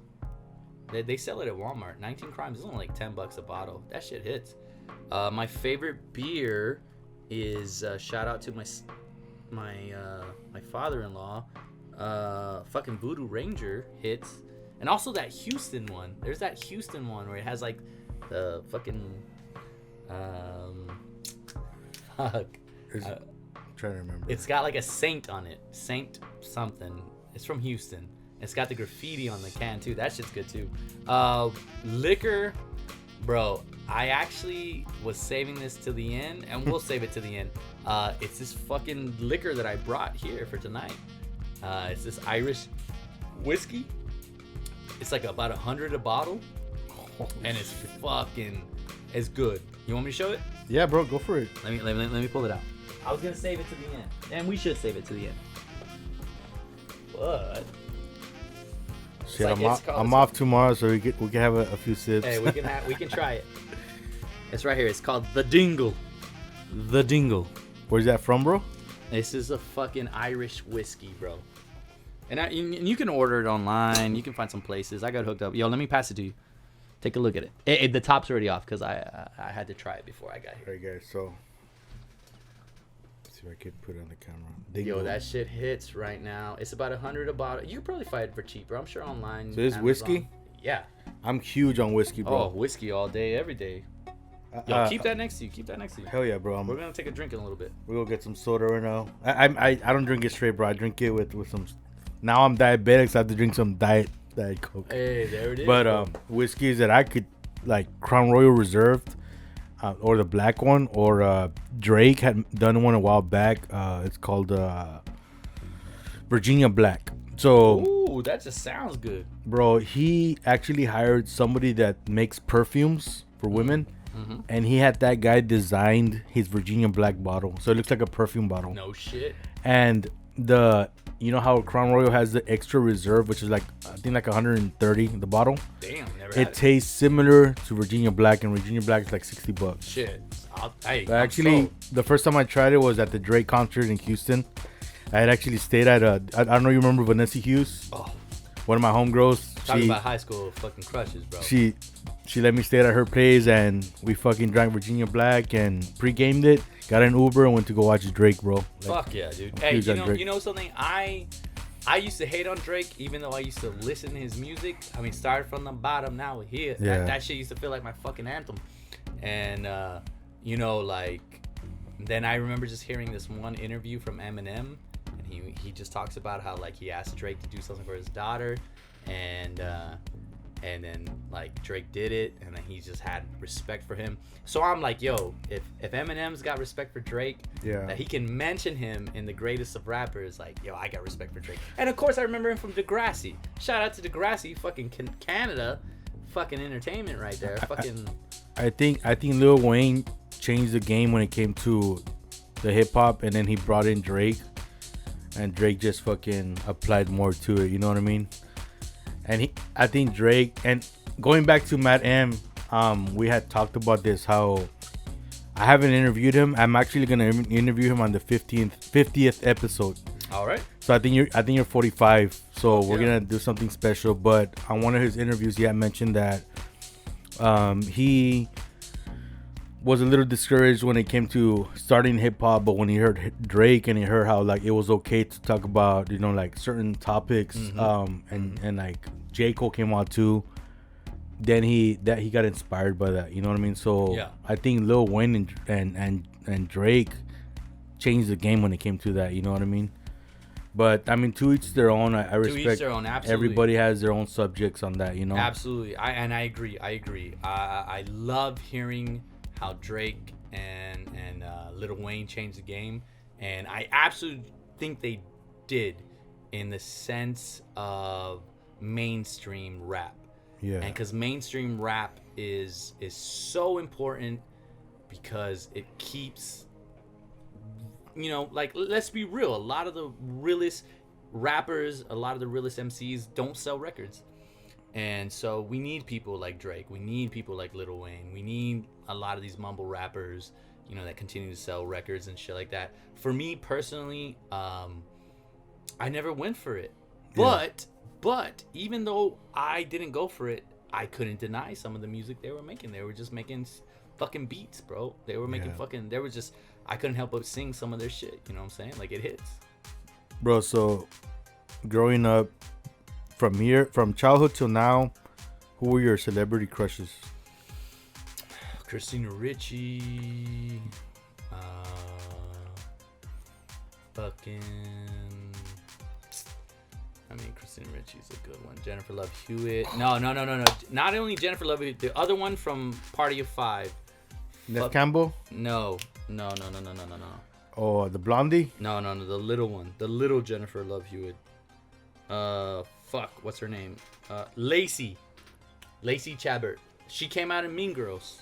B: They sell it at Walmart. 19 Crimes is only like $10 a bottle. That shit hits. My favorite beer is shout out to my father-in-law. Fucking Voodoo Ranger hits, and also that Houston one. There's that Houston one where it has like the fucking fuck.
A: I'm trying to remember.
B: It's got like a saint on it. Saint something. It's from Houston. It's got the graffiti on the can too. That shit's good too. Liquor, bro. I actually was saving this to the end, and we'll save it to the end. It's this fucking liquor that I brought here for tonight. It's this Irish whiskey. It's like about 100 a bottle, and it's good. You want me to show it?
A: Yeah, bro, go for it.
B: Let me pull it out. I was gonna save it to the end, and we should save it to the end. But
A: shit, I'm off tomorrow, so we can have a few sips.
B: Hey, we can try it. It's right here. It's called the Dingle. The Dingle.
A: Where's that from, bro?
B: This is a fucking Irish whiskey, bro. And you can order it online. You can find some places. I got hooked up. Yo, let me pass it to you. Take a look at it. The top's already off because I had to try it before I got here.
A: Alright, guys. So, let's see if I can put it on the camera. Dingle.
B: Yo, that shit hits right now. It's about 100 a bottle. You could probably find it for cheaper. I'm sure online.
A: So this whiskey?
B: Yeah.
A: I'm huge on whiskey, bro.
B: Oh, whiskey all day, every day. Yo, keep that next to you.
A: Hell yeah, bro.
B: We're gonna take a drink in a little bit.
A: We're gonna get some soda right now. I don't drink it straight, bro. I drink it with some. Now I'm diabetic, so I have to drink some diet Coke.
B: Hey, there it is.
A: But whiskeys that I could like Crown Royal Reserved, or the black one, or Drake had done one a while back. It's called Virginia Black. So,
B: ooh, that just sounds good,
A: bro. He actually hired somebody that makes perfumes for women. Mm-hmm. And he had that guy designed his Virginia Black bottle, so it looks like a perfume bottle.
B: No shit.
A: And you know how Crown Royal has the extra reserve, which is like I think like 130 the bottle.
B: Damn, never had
A: it tastes similar to Virginia Black, and Virginia Black is like $60.
B: Shit.
A: Actually, the first time I tried it was at the Drake concert in Houston. I had actually stayed at I don't know, you remember Vanessa Hughes?
B: Oh,
A: one of my homegirls.
B: Talking about high school fucking crushes, bro.
A: She let me stay at her place, and we fucking drank Virginia Black and pre-gamed it. Got an Uber and went to go watch Drake, bro. Like,
B: fuck yeah, dude. Hey, you know something? I used to hate on Drake, even though I used to listen to his music. I mean, started from the bottom, now we're here.
A: Yeah.
B: That shit used to feel like my fucking anthem. And then I remember just hearing this one interview from Eminem, and he just talks about how like he asked Drake to do something for his daughter, and then like Drake did it, and then he just had respect for him. So I'm like, yo, if Eminem's got respect for Drake,
A: yeah,
B: that he can mention him in the greatest of rappers, like, yo, I got respect for Drake. And of course I remember him from Degrassi. Shout out to Degrassi, fucking Canada, fucking entertainment right there. Fucking.
A: I think Lil Wayne changed the game when it came to the hip hop, and then he brought in Drake, and Drake just fucking applied more to it. You know what I mean? And I think Drake, and going back to Matt M, we had talked about this, how I haven't interviewed him. I'm actually gonna interview him on the 50th episode.
B: All right.
A: So I think you're 45. So we're gonna do something special. But on one of his interviews, he had mentioned that he was a little discouraged when it came to starting hip hop, but when he heard Drake and he heard how like it was okay to talk about, you know, like certain topics, and like J. Cole came out too, then he got inspired by that, you know what I mean? So yeah. I think Lil Wayne and Drake changed the game when it came to that, you know what I mean? But I mean, to each their own. I respect. To each their own, absolutely. Everybody has their own subjects on that, you know.
B: Absolutely, I agree. I love hearing how Drake and Lil Wayne changed the game, and I absolutely think they did in the sense of mainstream rap. Yeah. And because mainstream rap is so important because it keeps, you know, like, let's be real, a lot of the realest rappers, a lot of the realest MCs don't sell records. And so we need people like Drake. We need people like Lil Wayne. We need a lot of these mumble rappers, you know, that continue to sell records and shit like that. For me personally, I never went for it. Yeah. But even though I didn't go for it, I couldn't deny some of the music they were making. They were just making fucking beats, bro. They were making I couldn't help but sing some of their shit. You know what I'm saying? Like, it hits.
A: Bro, so growing up, from childhood till now, who were your celebrity crushes?
B: Christina Ricci, Christina Ricci's a good one. Jennifer Love Hewitt. No. Not only Jennifer Love Hewitt, the other one from Party of Five.
A: Neve Campbell?
B: No.
A: Oh, the blondie?
B: No, the little one. The little Jennifer Love Hewitt. Fuck, what's her name? Lacey Chabert. She came out in Mean Girls.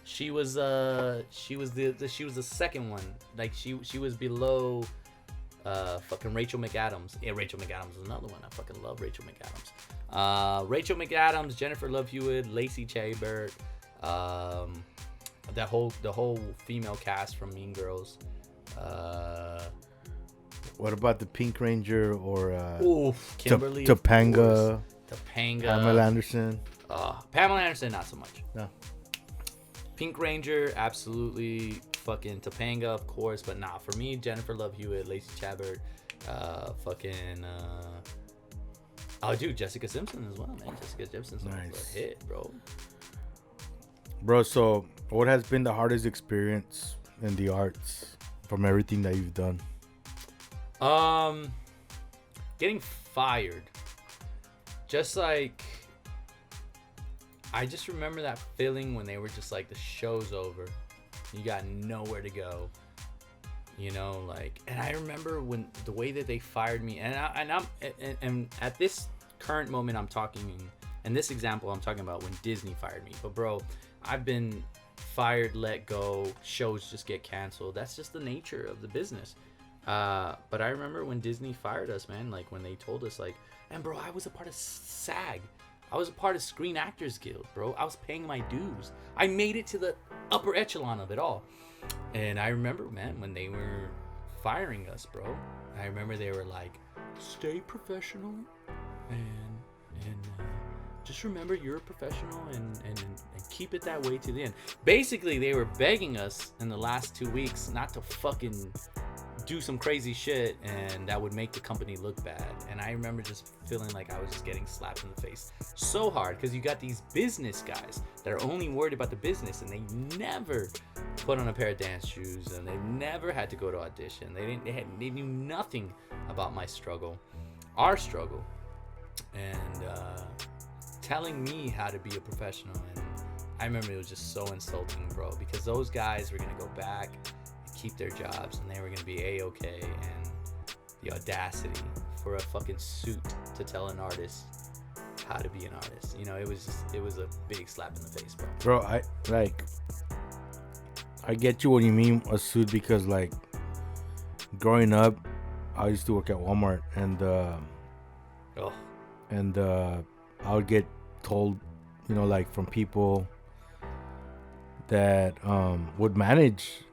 B: She was the second one. Like she was below fucking Rachel McAdams. Yeah, Rachel McAdams is another one. I fucking love Rachel McAdams. Rachel McAdams, Jennifer Love Hewitt, Lacey Chabert, the whole female cast from Mean Girls.
A: What about the Pink Ranger or
B: Kimberly
A: Topanga?
B: Pamela
A: Anderson.
B: Pamela Anderson, not so much.
A: No.
B: Pink Ranger, absolutely. Fucking Topanga, of course, but nah. For me, Jennifer Love Hewitt, Lacey Chabert, oh, dude, Jessica Simpson as well, man. Jessica Simpson's
A: nice.
B: A hit, bro.
A: Bro, so what has been the hardest experience in the arts from everything that you've done?
B: Getting fired. Just like, I just remember that feeling when they were just like, the show's over. You got nowhere to go. You know, like, and I remember when the way that they fired me, and I'm at this current moment I'm talking, and this example I'm talking about when Disney fired me. But bro, I've been fired, let go, shows just get canceled. That's just the nature of the business. But I remember when Disney fired us, man, like when they told us, like, and bro, I was a part of SAG. I was a part of Screen Actors Guild, bro. I was paying my dues. I made it to the upper echelon of it all. And I remember, man, when they were firing us, bro, I remember they were like, stay professional and just remember you're a professional and keep it that way to the end. Basically, they were begging us in the last 2 weeks not to fucking do some crazy shit and that would make the company look bad. And I remember just feeling like I was just getting slapped in the face so hard, because you got these business guys that are only worried about the business, and they never put on a pair of dance shoes, and they never had to go to audition. They knew nothing about my struggle, our struggle, and telling me how to be a professional. And I remember it was just so insulting, bro, because those guys were gonna go back, keep their jobs, and they were gonna be a-okay. And the audacity for a fucking suit to tell an artist how to be an artist, you know, it was a big slap in the face, bro.
A: Bro, I get you what you mean, a suit, because like growing up, I used to work at Walmart, and I would get told, you know, like from people that would manage.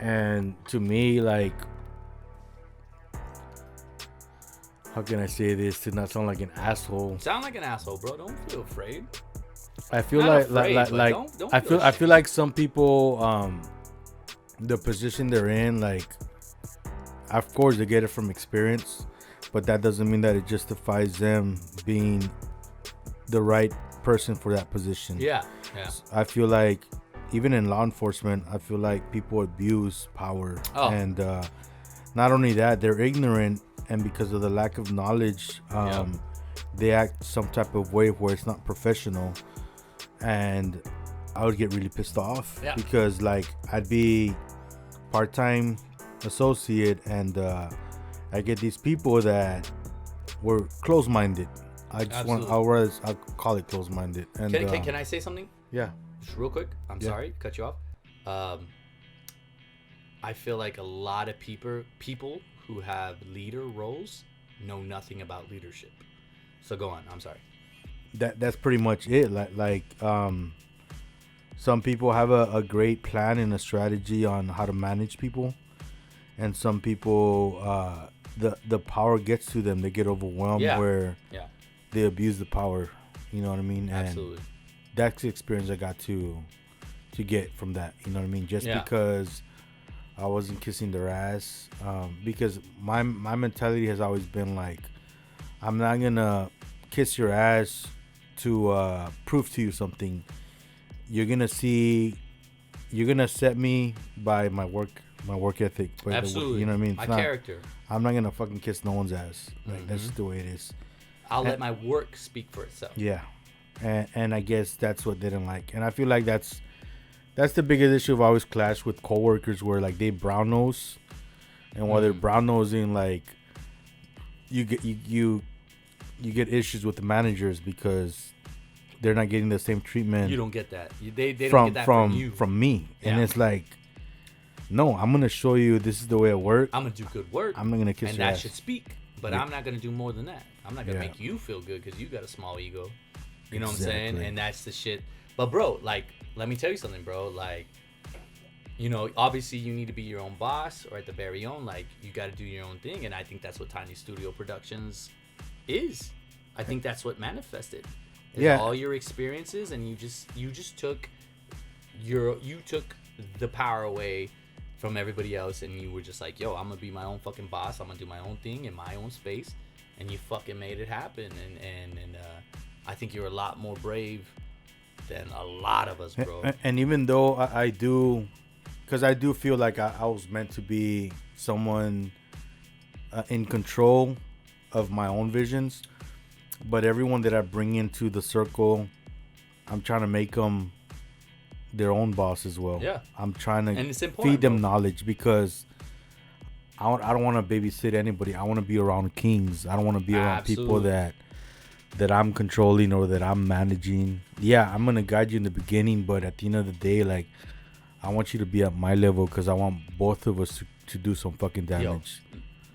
A: And to me, like, how can I say this to not sound like an asshole?
B: Sound like an asshole, bro. Don't feel afraid.
A: I feel
B: Not
A: like
B: afraid, don't
A: I feel like some people, the position they're in, like, of course they get it from experience, but that doesn't mean that it justifies them being the right person for that position.
B: Yeah.
A: I feel like even in law enforcement, I feel like people abuse power. And not only that, they're ignorant, and because of the lack of knowledge, they act some type of way where it's not professional. And I would get really pissed off because, like, I'd be part-time associate, and I get these people that were close-minded. I'll call it close-minded. And
B: can I say something?
A: Yeah.
B: Just real quick. I'm sorry, cut you off. I feel like a lot of people who have leader roles know nothing about leadership. So go on. I'm sorry.
A: That's pretty much it. Like some people have a great plan and a strategy on how to manage people, and some people the power gets to them. They get overwhelmed where they abuse the power. You know what I mean?
B: Absolutely.
A: And that's the experience I got to get from that. You know what I mean? Just because I wasn't kissing their ass, because my mentality has always been like, I'm not gonna kiss your ass to prove to you something. You're gonna set me by my work ethic.
B: Absolutely.
A: You know what I mean?
B: My character.
A: I'm not gonna fucking kiss no one's ass. Like, that's just the way it is.
B: I'll let my work speak for itself.
A: Yeah. And I guess that's what they didn't like. And I feel like that's the biggest issue I've always clashed with coworkers, where like they brown nose, and while they're brown nosing, like you get issues with the managers because they're not getting the same treatment.
B: You don't get that. They don't get that from you.
A: From me.
B: Yeah.
A: And it's like, no, I'm gonna show you this is the way it works.
B: I'm gonna do good work.
A: I'm not gonna kiss
B: and
A: your
B: that
A: ass.
B: should speak. But I'm not gonna do more than that. I'm not gonna make you feel good because you got a small ego. You know what I'm saying? And that's the shit. But bro, like, let me tell you something, bro. Like, you know, obviously you need to be your own boss, or at the very own, like, you got to do your own thing. And I think that's what Tiny Studio Productions is. I think that's what manifested. All your experiences, and you just took the power away from everybody else, and you were just like, yo, I'm gonna be my own fucking boss. I'm gonna do my own thing in my own space, and you fucking made it happen. And I think you're a lot more brave than a lot of us, bro.
A: And even though I do, because I do feel like I was meant to be someone in control of my own visions, but everyone that I bring into the circle, I'm trying to make them their own boss as well.
B: Yeah.
A: I'm trying to
B: and it's
A: feed them
B: bro.
A: knowledge, because I don't want to babysit anybody. I want to be around kings. I don't want to be around people that I'm controlling or that I'm managing. Yeah, I'm going to guide you in the beginning, but at the end of the day, like, I want you to be at my level, because I want both of us to do some fucking damage.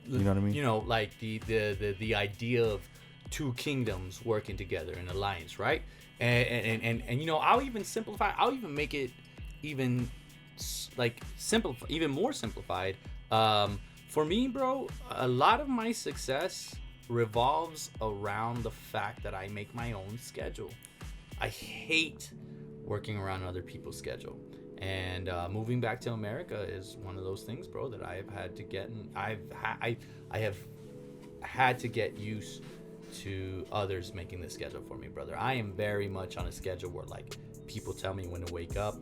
A: You know what I mean?
B: You know, like the idea of two kingdoms working together in alliance, right? And you know, I'll even simplify. I'll even make it even even more simplified. For me, bro, a lot of my success revolves around the fact that I make my own schedule. I hate working around other people's schedule. And moving back to America is one of those things, bro, that I have had to get. And I have had to get used to others making the schedule for me, brother. I am very much on a schedule where, like, people tell me when to wake up,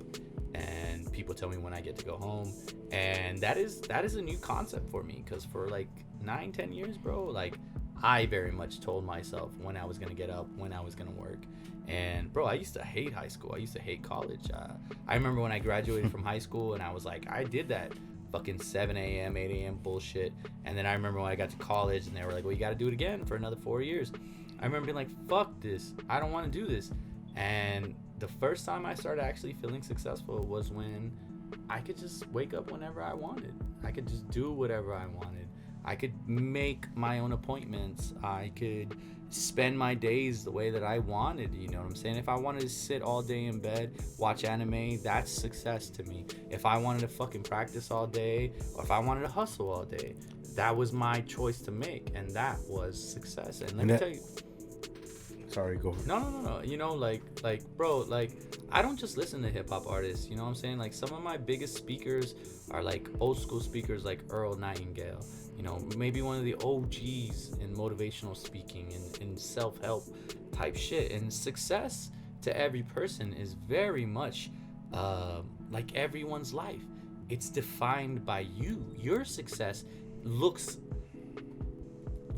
B: and people tell me when I get to go home, and that is a new concept for me, because for like 9-10 years, bro, like, I very much told myself when I was gonna get up, when I was gonna work. And bro, I used to hate high school. I used to hate college. I remember when I graduated from high school, and I was like, I did that fucking 7 a.m., 8 a.m. bullshit. And then I remember when I got to college, and they were like, well, you got to do it again for another 4 years. I remember being like, fuck this. I don't want to do this. And the first time I started actually feeling successful was when I could just wake up whenever I wanted. I could just do whatever I wanted. I could make my own appointments. I could spend my days the way that I wanted, you know what I'm saying? If I wanted to sit all day in bed, watch anime, that's success to me. If I wanted to fucking practice all day, or if I wanted to hustle all day, that was my choice to make, and that was success. And let me tell you...
A: Sorry, go.
B: No. You know, like, bro, like, I don't just listen to hip-hop artists, you know what I'm saying? Like, some of my biggest speakers are, like, old school speakers like Earl Nightingale. You know, maybe one of the OGs in motivational speaking and in self-help type shit. And success to every person is very much like everyone's life. It's defined by you. Your success looks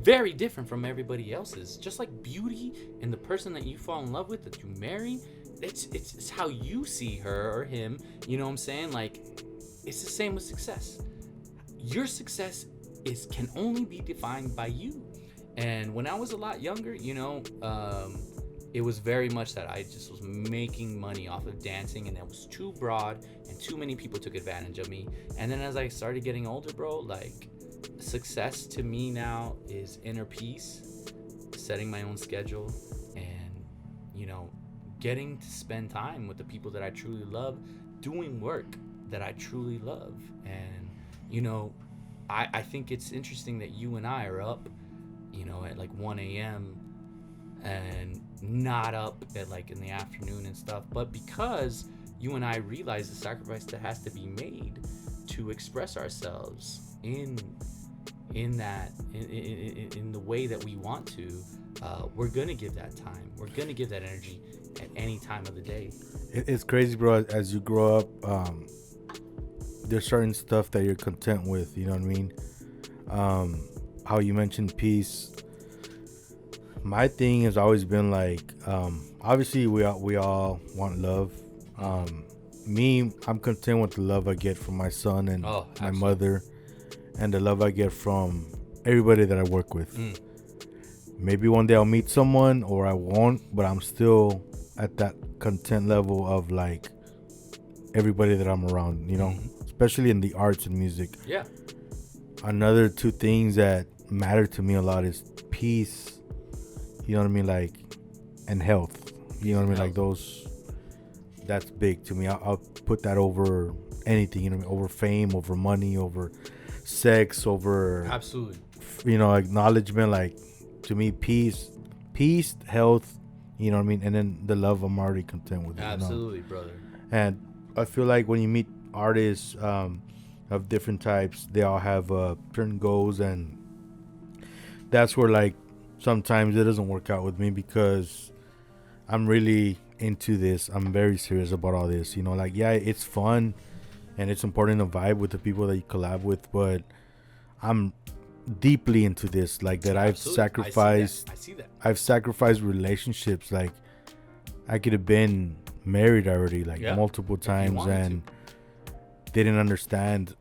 B: very different from everybody else's. Just like beauty and the person that you fall in love with, that you marry, it's how you see her or him. You know what I'm saying? Like, it's the same with success. Your success can only be defined by you. And when I was a lot younger, you know, it was very much that I just was making money off of dancing, and that was too broad, and too many people took advantage of me. And then as I started getting older, bro, like, success to me now is inner peace, setting my own schedule, and, you know, getting to spend time with the people that I truly love, doing work that I truly love. And, you know, I think it's interesting that you and I are up, you know, at like 1 a.m. and not up at like in the afternoon and stuff, but because you and I realize the sacrifice that has to be made to express ourselves in the way that we want to, we're gonna give that time, we're gonna give that energy at any time of the day.
A: It's crazy, bro. As you grow up, there's certain stuff that you're content with, you know what I mean? How you mentioned peace. My thing has always been like, obviously we all want love. I'm content with the love I get from my son and my mother, and the love I get from everybody that I work with. Maybe one day I'll meet someone or I won't, but I'm still at that content level of like everybody that I'm around, you know, especially in the arts and music.
B: Yeah.
A: Another two things that matter to me a lot is peace, you know what I mean, like, and health, you know what I mean, like those, that's big to me. I'll put that over anything, you know, over fame, over money, over sex, over
B: Absolutely,
A: you know, acknowledgement. Like, to me, peace, health, you know what I mean, and then the love, I'm already content with it.
B: absolutely,
A: you know?
B: brother.
A: And I feel like when you meet artists of different types, they all have certain goals, and that's where like sometimes it doesn't work out with me because I'm really into this. I'm very serious about all this, you know, like, yeah, it's fun and it's important to vibe with the people that you collab with, but I'm deeply into this, like, that I've sacrificed.
B: I see that.
A: I've sacrificed relationships. Like, I could have been married already, like, multiple times, and didn't understand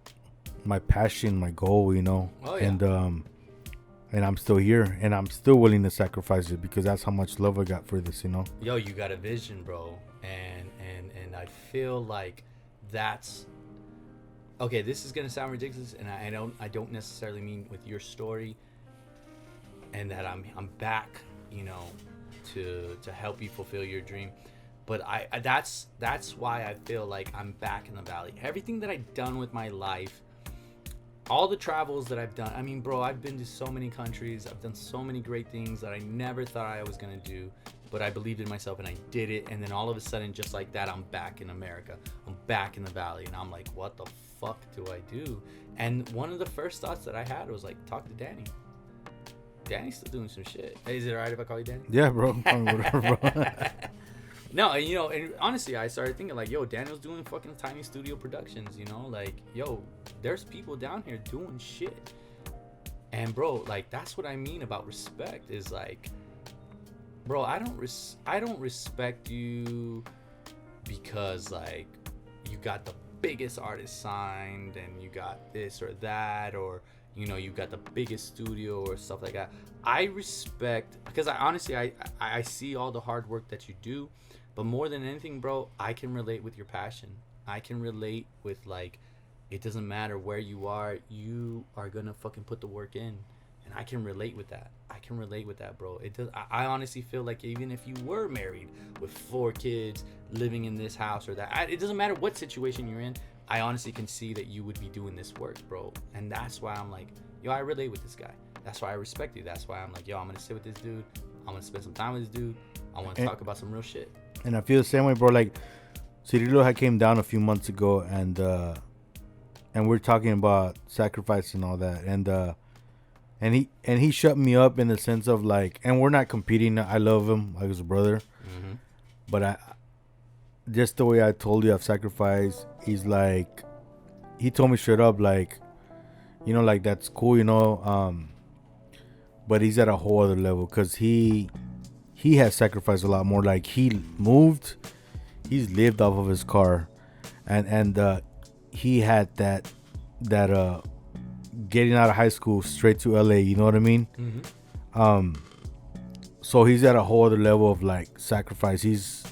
A: my passion, my goal, you know. And I'm still here, and I'm still willing to sacrifice it because that's how much love I got for this, you know.
B: Yo, you got a vision, bro, and I feel like that's okay. This is gonna sound ridiculous, and I don't necessarily mean with your story, and that I'm back, you know, to help you fulfill your dream. But I that's why I feel like I'm back in the valley. Everything that I've done with my life, all the travels that I've done. I mean, bro, I've been to so many countries. I've done so many great things that I never thought I was gonna do, but I believed in myself and I did it. And then all of a sudden, just like that, I'm back in America. I'm back in the valley, and I'm like, what the fuck do I do? And one of the first thoughts that I had was like, talk to Danny. Danny's still doing some shit. Hey, is it alright if I call you Danny?
A: Yeah, bro. Whatever, bro.
B: No, you know, and honestly, I started thinking like, yo, Daniel's doing fucking tiny studio productions, you know, like, yo, there's people down here doing shit. And bro, like, that's what I mean about respect is like, bro, I don't respect you because like you got the biggest artist signed and you got this or that, or you know, you got the biggest studio or stuff like that. I respect because I honestly I see all the hard work that you do. But more than anything, bro, I can relate with your passion. I can relate with, like, it doesn't matter where you are going to fucking put the work in. And I can relate with that. Bro. It does. I honestly feel like even if you were married with 4 kids living in this house or that, it doesn't matter what situation you're in. I honestly can see that you would be doing this work, bro. And that's why I'm like, yo, I relate with this guy. That's why I respect you. That's why I'm like, yo, I'm going to sit with this dude. I'm going to spend some time with this dude. I want to talk about some real shit.
A: And I feel the same way, bro. Like, Cirilo had came down a few months ago, and we're talking about sacrifice and all that, and he shut me up in the sense of like, and we're not competing. I love him like as a brother, but I just the way I told you I've sacrificed. He's like, he told me straight up, like, you know, like, that's cool, you know, but he's at a whole other level because he has sacrificed a lot more. Like, he moved, he's lived off of his car, and he had that getting out of high school straight to LA, you know what I mean? So he's at a whole other level of like sacrifice.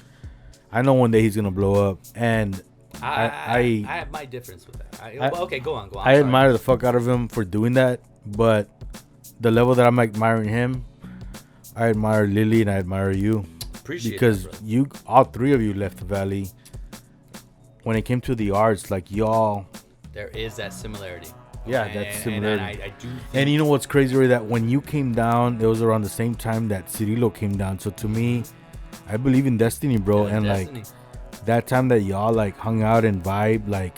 A: I know one day he's gonna blow up, and I
B: have my difference with that. Okay, go on.
A: I admire the fuck out of him for doing that, but the level that I'm admiring him, I admire Lily and I admire you.
B: Appreciate
A: because
B: that,
A: you, all 3 of you, left the valley. When it came to the arts, like, y'all,
B: there is that similarity.
A: Yeah, that's similarity.
B: And I do.
A: And you know what's crazy, right? That when you came down, it was around the same time that Cirilo came down. So to me, I believe in destiny, bro.
B: Yeah,
A: and
B: destiny.
A: Like that time that y'all like hung out and vibe, like,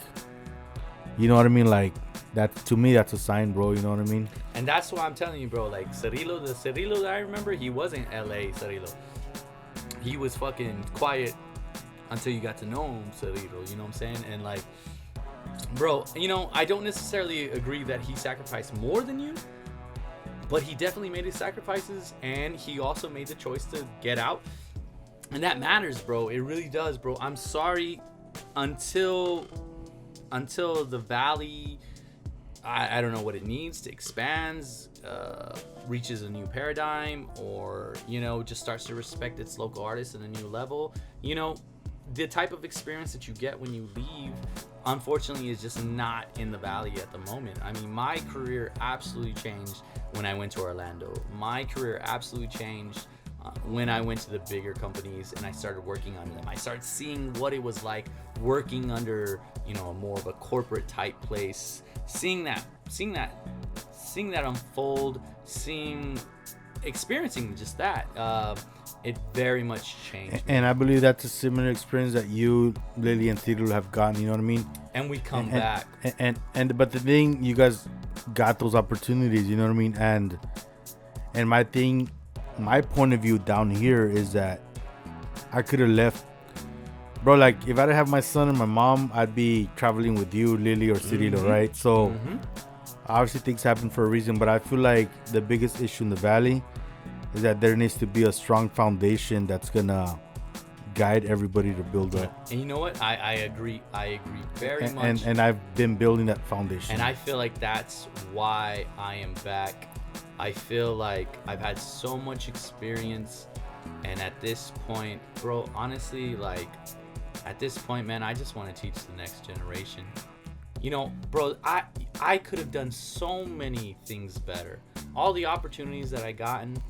A: you know what I mean? Like, that, to me, that's a sign, bro. You know what I mean?
B: And that's why I'm telling you, bro. Like, Cirilo, the Cirilo that I remember, he wasn't LA Cirilo. He was fucking quiet until you got to know him, Cirilo. You know what I'm saying? And like, bro, you know, I don't necessarily agree that he sacrificed more than you, but he definitely made his sacrifices, and he also made the choice to get out. And that matters, bro. It really does, bro. I'm sorry until the valley I don't know what it needs to expand, reaches a new paradigm, or, you know, just starts to respect its local artists at a new level. You know, the type of experience that you get when you leave, unfortunately, is just not in the Valley at the moment. I mean, my career absolutely changed when I went to Orlando. My career absolutely changed when I went to the bigger companies and I started working under them. I started seeing what it was like working under, you know, more of a corporate type place, seeing that unfold, experiencing just that. It very much changed.
A: And I believe that's a similar experience that you, Lily, and Theodore have gotten. You know what I mean?
B: And we come back.
A: And but the thing, you guys got those opportunities. You know what I mean? And my point of view down here is that I could have left, bro. Like, if I didn't have my son and my mom, I'd be traveling with you, Lily, or Cirilo, right? So obviously things happen for a reason, but I feel like the biggest issue in the Valley is that there needs to be a strong foundation that's gonna guide everybody to build up.
B: And you know what? I agree very much.
A: And I've been building that foundation.
B: And I feel like that's why I am back. I feel like I've had so much experience, and at this point, bro, honestly, like, at this point, man, I just want to teach the next generation. You know, bro, I could have done so many things better. All the opportunities that I gotten,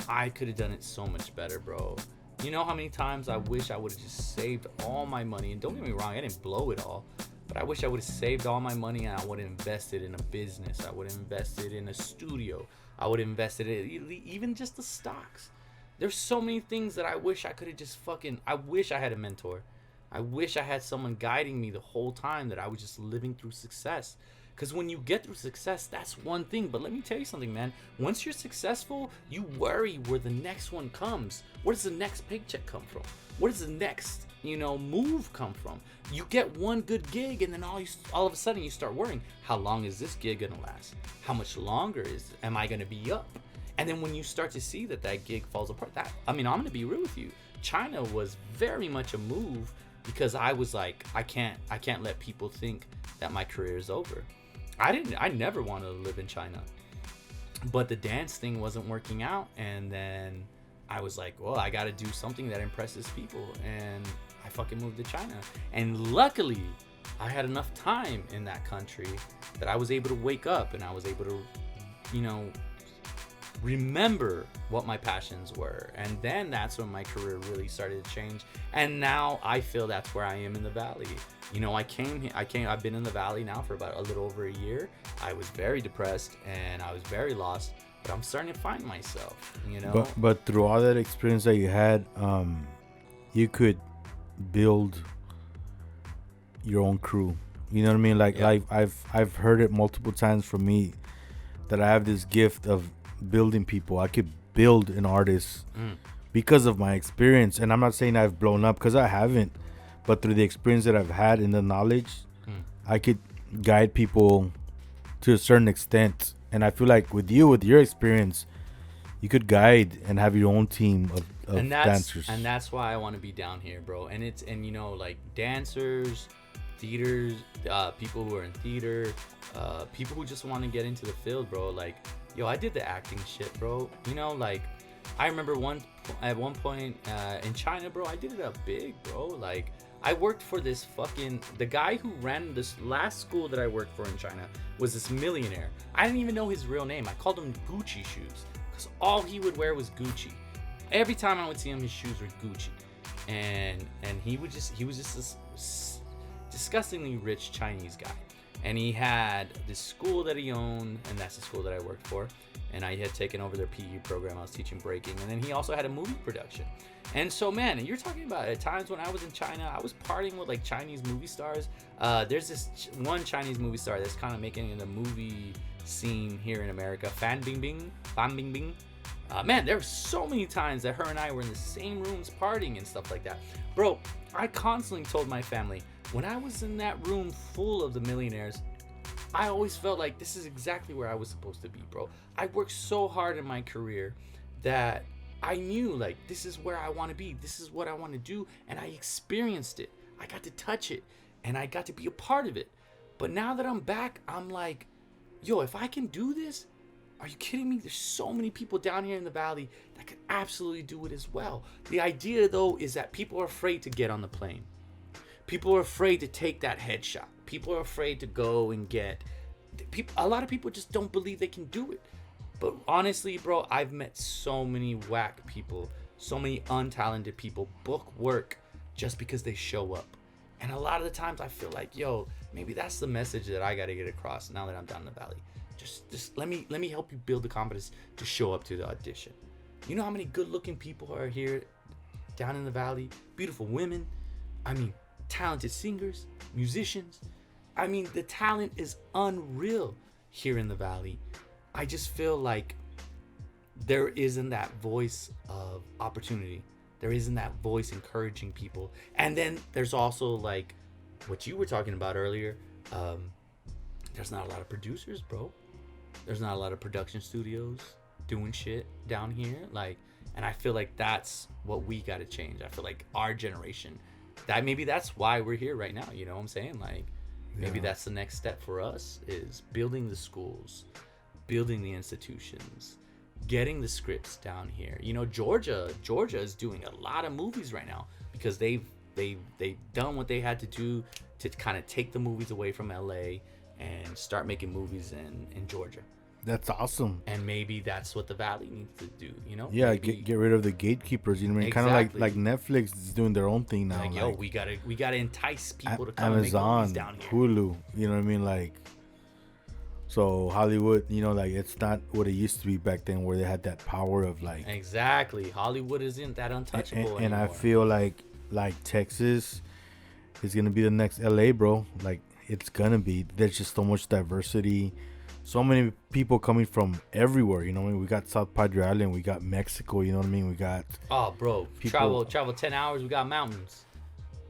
B: I could have done it so much better, bro. You know how many times I wish I would have just saved all my money, and don't get me wrong, I didn't blow it all, but I wish I would have saved all my money and I would have invested in a business. I would have invested in a studio. I would have invested in even just the stocks. There's so many things that I wish I could have just I wish I had a mentor. I wish I had someone guiding me the whole time, that I was just living through success. Because when you get through success, that's one thing. But let me tell you something, man. Once you're successful, you worry where the next one comes. Where does the next paycheck come from? Where does the next, you know, move come from? You get one good gig, and then all of a sudden you start worrying, how long is this gig gonna last? How much longer am I gonna be up? And then when you start to see that gig falls apart, I'm gonna be real with you. China was very much a move, because I was like, I can't let people think that my career is over. I never wanted to live in China, but the dance thing wasn't working out, and then I was like, well, I gotta do something that impresses people, and I fucking moved to China. And luckily, I had enough time in that country that I was able to wake up, and I was able to, you know, remember what my passions were. And then that's when my career really started to change, and now I feel that's where I am in the Valley. You know, I've been in the Valley now for about a little over a year. I was very depressed and I was very lost, but I'm starting to find myself, you know.
A: But through all that experience that you had, you could build your own crew. You know what I mean? Like, yeah. I've heard it multiple times from me that I have this gift of building people. I could build an artist because of my experience. And I'm not saying I've blown up, because I haven't, but through the experience that I've had and the knowledge, I could guide people to a certain extent. And I feel like with your experience, you could guide and have your own team of dancers.
B: And that's why I want to be down here, bro. And you know, like, dancers, theaters, people who are in theater, people who just want to get into the field, bro. Like, yo, I did the acting shit, bro. You know, like, I remember at one point in China, bro, I did it up big, bro. Like, I worked for the guy who ran this last school that I worked for in China was this millionaire. I didn't even know his real name. I called him Gucci shoes, because all he would wear was Gucci. Every time I would see him, his shoes were Gucci. And he was just this disgustingly rich Chinese guy. And he had this school that he owned, and that's the school that I worked for. And I had taken over their PE program. I was teaching breaking. And then he also had a movie production. And so, man, you're talking about at times when I was in China, I was partying with, like, Chinese movie stars. There's this one Chinese movie star that's kind of making it in the movie scene here in America, Fan Bingbing. Man, there were so many times that her and I were in the same rooms partying and stuff like that. Bro, I constantly told my family, when I was in that room full of the millionaires, I always felt like this is exactly where I was supposed to be, bro. I worked so hard in my career that I knew, like, this is where I want to be. This is what I want to do. And I experienced it. I got to touch it. And I got to be a part of it. But now that I'm back, I'm like, yo, if I can do this, are you kidding me? There's so many people down here in the valley that could absolutely do it as well. The idea, though, is that people are afraid to get on the plane. People are afraid to take that headshot. People are afraid to go and get... A lot of people just don't believe they can do it. But honestly, bro, I've met so many whack people, so many untalented people book work just because they show up. And a lot of the times I feel like, yo, maybe that's the message that I got to get across now that I'm down in the valley. Just let me help you build the confidence to show up to the audition. You know how many good-looking people are here down in the valley? Beautiful women. I mean, talented singers, musicians. I mean, the talent is unreal here in the valley. I just feel like there isn't that voice of opportunity. There isn't that voice encouraging people. And then there's also like what you were talking about earlier. There's not a lot of producers, bro. There's not a lot of production studios doing shit down here. Like, and I feel like that's what we got to change. I feel like our generation, maybe that's why we're here right now. You know what I'm saying? Like, maybe that's the next step for us, is building the schools, building the institutions, getting the scripts down here. You know, Georgia is doing a lot of movies right now because they've done what they had to do to kind of take the movies away from LA and start making movies in Georgia.
A: That's awesome.
B: And maybe that's what the Valley needs to do, you know?
A: Yeah,
B: maybe,
A: get rid of the gatekeepers, you know what I mean?
B: Exactly.
A: Kind of like Netflix is doing their own thing now.
B: Like, yo, we gotta entice people to come
A: Amazon,
B: and make movies down here.
A: Hulu, you know what I mean? Like, so Hollywood, you know, like it's not what it used to be back then, where they had that power of like.
B: Exactly, Hollywood isn't that untouchable
A: and
B: anymore.
A: I feel like Texas is gonna be the next LA, bro. Like, it's gonna be. There's just so much diversity, so many people coming from everywhere. You know what I mean? We got South Padre Island, we got Mexico. You know what I mean? We got.
B: Oh, bro,
A: people,
B: travel 10 hours. We got mountains.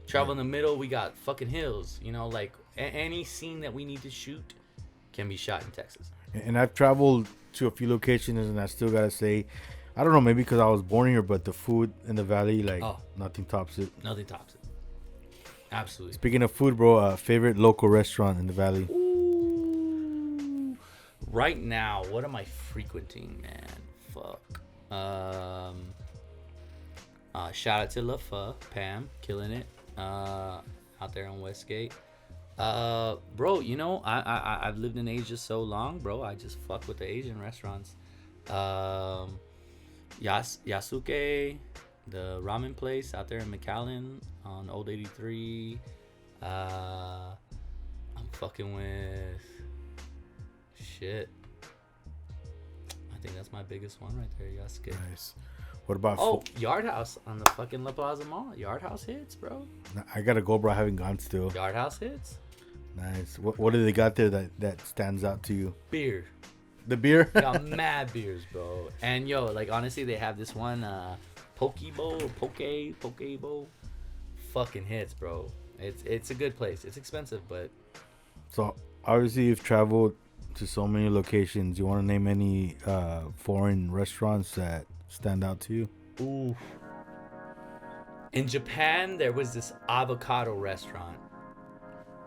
B: Travel in the middle. We got fucking hills. You know, like any scene that we need to shoot can be shot in Texas.
A: And I've traveled to a few locations, and I still gotta say, I don't know, maybe because I was born here, but the food in the valley, like, nothing tops it.
B: Nothing tops it. Absolutely.
A: Speaking of food, bro, favorite local restaurant in the valley?
B: Ooh. Right now, what am I frequenting, man? Fuck. Shout out to La Pho, Pam, killing it. Out there on Westgate. Bro, you know, I've lived in Asia so long, bro. I just fuck with the Asian restaurants. Yasuke, the ramen place out there in McAllen on Old 83. I'm fucking with shit. I think that's my biggest one right there, Yasuke.
A: Nice. What about
B: Yard House on the fucking La Plaza Mall. Yard House hits, bro.
A: I gotta go, bro. I haven't gone still.
B: Yard House hits.
A: Nice. What do they got there that stands out to you?
B: Beer.
A: The beer?
B: They got mad beers, bro. And yo, like honestly, they have this one poke bowl. Fucking hits, bro. It's a good place. It's expensive, but
A: so obviously you've traveled to so many locations. You want to name any foreign restaurants that stand out to you?
B: Ooh. In Japan, there was this avocado restaurant.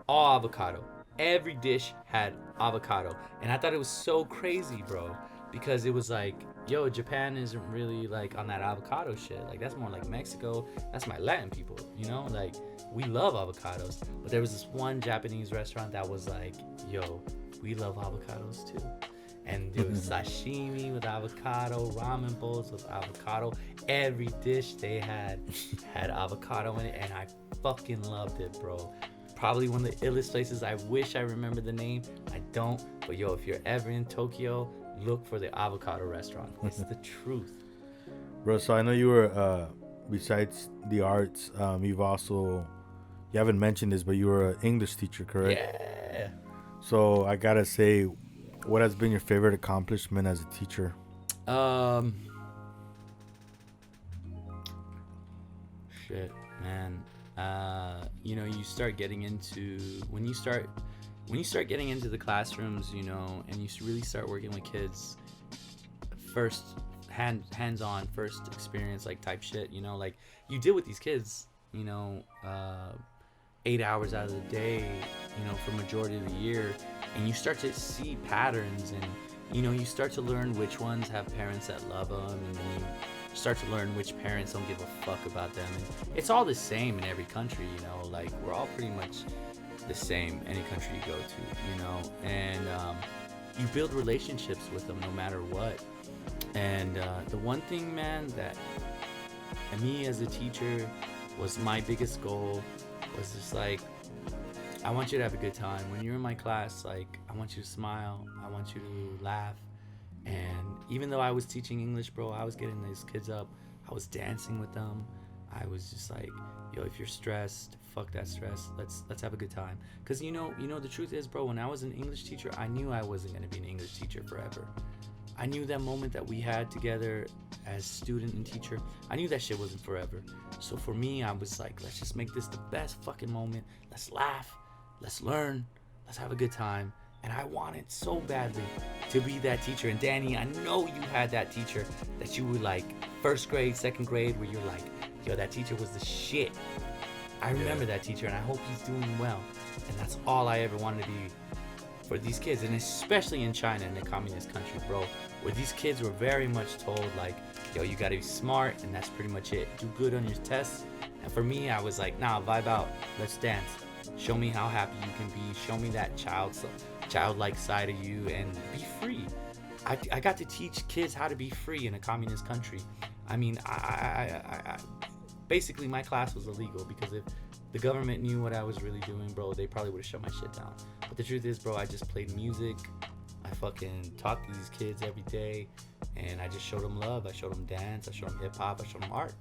B: All avocado. Every dish had avocado. And I thought it was so crazy, bro. Because it was like, yo, Japan isn't really like on that avocado shit. Like, that's more like Mexico. That's my Latin people, you know? Like, we love avocados. But there was this one Japanese restaurant that was like, yo, we love avocados too. And there was sashimi with avocado, ramen bowls with avocado. Every dish they had avocado in it, and I fucking loved it, bro. Probably one of the illest places. I wish I remember the name. I don't. But yo, if you're ever in Tokyo, look for the avocado restaurant. It's the truth.
A: Bro, so I know you were, besides the arts, you haven't mentioned this, but you were an English teacher, correct?
B: Yeah.
A: So I gotta say, what has been your favorite accomplishment as a teacher?
B: Shit, man. You know, you start getting into when you start getting into the classrooms, you know, and you really start working with kids. First hands-on, first experience, like type shit. You know, like you deal with these kids, you know, 8 hours out of the day, you know, for majority of the year. and you start to see patterns, and you start to learn which ones have parents that love them, and then you start to learn which parents don't give a fuck about them. And it's all the same in every country, like we're all pretty much the same any country you go to, and you build relationships with them no matter what. And the one thing, man, that me as a teacher was my biggest goal was just like, I want you to have a good time. When you're in my class, like, I want you to smile. I want you to laugh. And even though I was teaching English, bro, I was getting these kids up. I was dancing with them. I was just like, yo, if you're stressed, fuck that stress. Let's have a good time. Because the truth is, bro, when I was an English teacher, I knew I wasn't going to be an English teacher forever. I knew that moment that we had together as student and teacher, I knew that shit wasn't forever. So for me, I was like, let's just make this the best fucking moment. Let's laugh. Let's learn. Let's have a good time. And I wanted so badly to be that teacher. And Danny, I know you had that teacher that you were like first grade, second grade, where you're like, yo, that teacher was the shit. I remember that teacher, and I hope he's doing well. And that's all I ever wanted to be for these kids. And especially in China, in the communist country, bro, where these kids were very much told like, yo, you gotta be smart, and that's pretty much it. Do good on your tests. And for me, I was like, nah, vibe out. Let's dance. Show me how happy you can be. Show me that childlike side of you, and be free. I got to teach kids how to be free in a communist country. I mean, I basically my class was illegal, because if the government knew what I was really doing, bro, they probably would have shut my shit down. But the truth is, bro, I just played music. I fucking talked to these kids every day, and I just showed them love. I showed them dance. I showed them hip hop. I showed them art,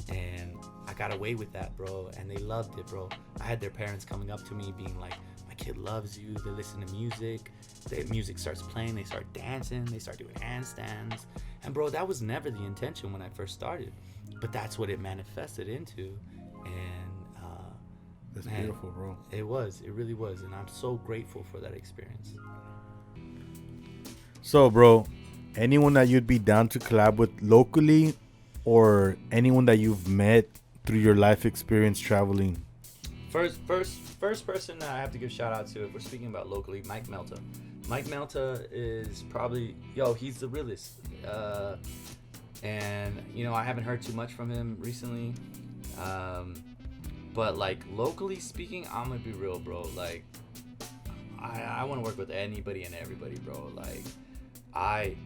B: and I got away with that, bro. And they loved it, bro. I had their parents coming up to me being like, my kid loves you. They listen to music. The music starts playing. They start dancing. They start doing handstands. And bro, that was never the intention when I first started, but that's what it manifested into. And
A: that's beautiful, bro.
B: It really was. And I'm so grateful for that experience.
A: So, bro, anyone that you'd be down to collab with locally, or anyone that you've met through your life experience traveling?
B: First person that I have to give shout out to, if we're speaking about locally, Mike Melta. Mike Melta is probably, he's the realest. And I haven't heard too much from him recently. But like locally speaking, I'm gonna be real, bro. Like I want to work with anybody and everybody, bro. Like I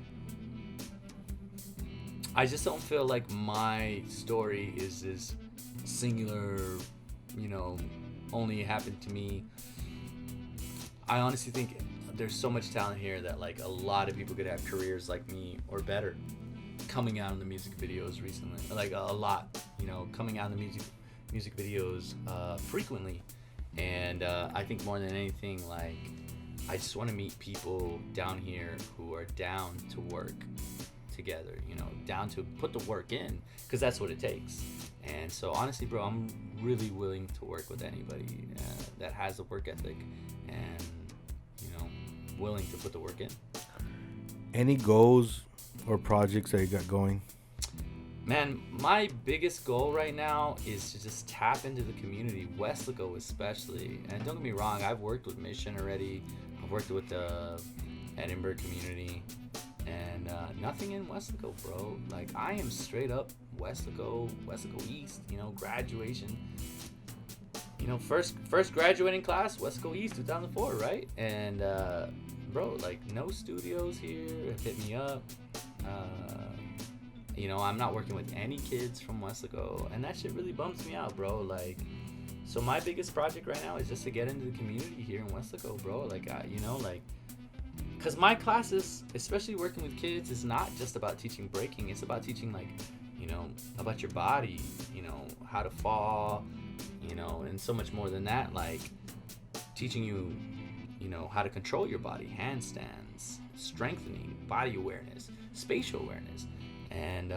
B: just don't feel like my story is this singular, only happened to me. I honestly think there's so much talent here that like a lot of people could have careers like me or better coming out in the music videos recently. Like a lot, coming out in the music videos frequently. And I think more than anything, like I just want to meet people down here who are down to work together, down to put the work in, because that's what it takes. And so honestly, bro, I'm really willing to work with anybody that has a work ethic and willing to put the work in.
A: Any goals or projects that you got going?
B: Man, my biggest goal right now is to just tap into the community, Weslaco especially. And don't get me wrong, I've worked with Mission already. I've worked with the Edinburgh community, and nothing in Weslaco, bro. Like I am straight up Weslaco East. Graduation. First graduating class, Weslaco East, 2004, right? And bro, like no studios here. Hit me up. I'm not working with any kids from Weslaco, and that shit really bums me out, bro. Like, so my biggest project right now is just to get into the community here in Weslaco, bro. Like, because my classes, especially working with kids, is not just about teaching breaking. It's about teaching, like, about your body, how to fall, and so much more than that. Like, teaching you, how to control your body, handstands, strengthening, body awareness, spatial awareness. And,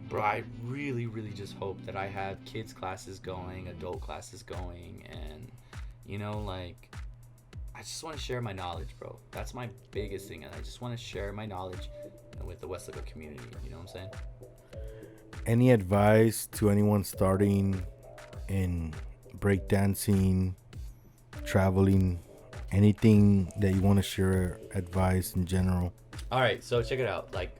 B: bro, I really, really just hope that I have kids classes going, adult classes going, and, I just want to share my knowledge, bro. That's my biggest thing, and I just want to share my knowledge with the Weslaco community, you know what I'm saying?
A: Any advice to anyone starting in breakdancing, traveling, anything that you want to share, advice in general?
B: All right, so check it out. Like,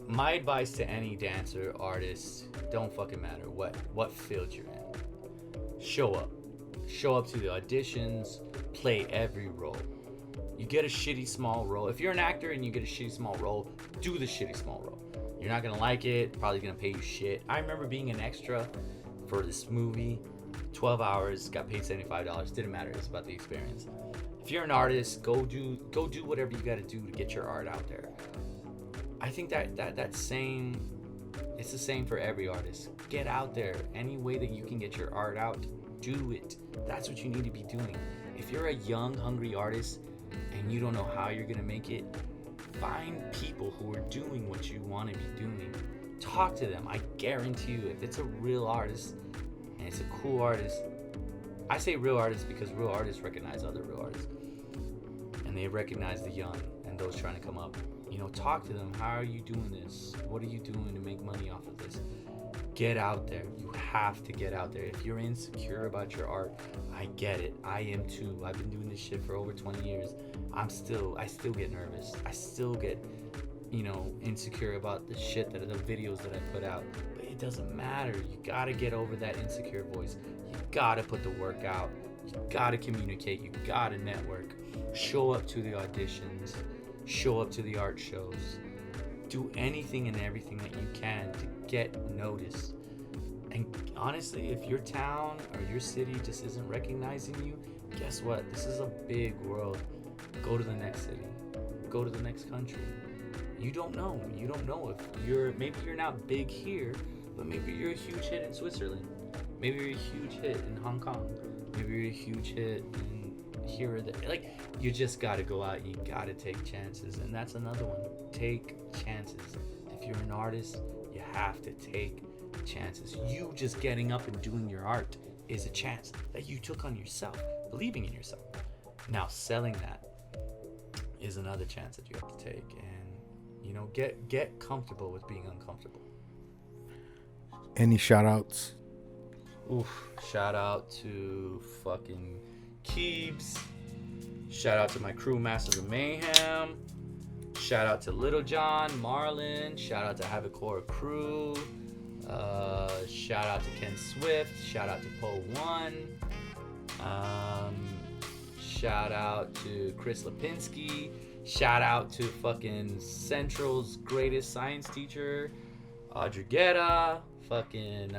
B: my advice to any dancer, artist, don't fucking matter what field you're in. Show up. Show up to the auditions. Play every role. You get a shitty small role. If you're an actor and you get a shitty small role, do the shitty small role. You're not gonna like it. Probably gonna pay you shit. I remember being an extra for this movie. 12 hours, got paid $75. Didn't matter. It's about the experience. If you're an artist, go do whatever you got to do to get your art out there. I think that same, it's the same for every artist. Get out there. Any way that you can get your art out, do it. That's what you need to be doing. If you're a young, hungry artist and you don't know how you're gonna make it, find people who are doing what you want to be doing. Talk to them. I guarantee you, if it's a real artist and it's a cool artist, I say real artists because real artists recognize other real artists, and they recognize the young and those trying to come up. You know, talk to them. How are you doing this? What are you doing to make money off of this? Get out there. You have to get out there. If you're insecure about your art, I get it. I am too. I've been doing this shit for over 20 years. I still get nervous. I still get, insecure about the shit the videos that I put out. But it doesn't matter. You gotta get over that insecure voice. You gotta put the work out. You gotta communicate. You gotta network. Show up to the auditions. Show up to the art shows. Do anything and everything that you can to get noticed. And honestly, if your town or your city just isn't recognizing you, guess what? This is a big world. Go to the next city. Go to the next country. You don't know. You don't know if maybe you're not big here, but maybe you're a huge hit in Switzerland. Maybe you're a huge hit in Hong Kong. Maybe you're a huge hit in here or there. Like, you just gotta go out. You gotta take chances. And that's another one. Take chances. If you're an artist, you have to take chances. You just getting up and doing your art is a chance that you took on yourself, believing in yourself. Now, selling that is another chance that you have to take. And, get comfortable with being uncomfortable.
A: Any shout outs?
B: Oof. Shout out to fucking Keebs. Shout out to my crew, Masters of Mayhem. Shout out to Little John, Marlon. Shout out to Havicora Crew. Shout out to Ken Swift. Shout out to Poe One. Shout out to Chris Lipinski. Shout out to fucking Central's greatest science teacher, Audrey Guetta. Fucking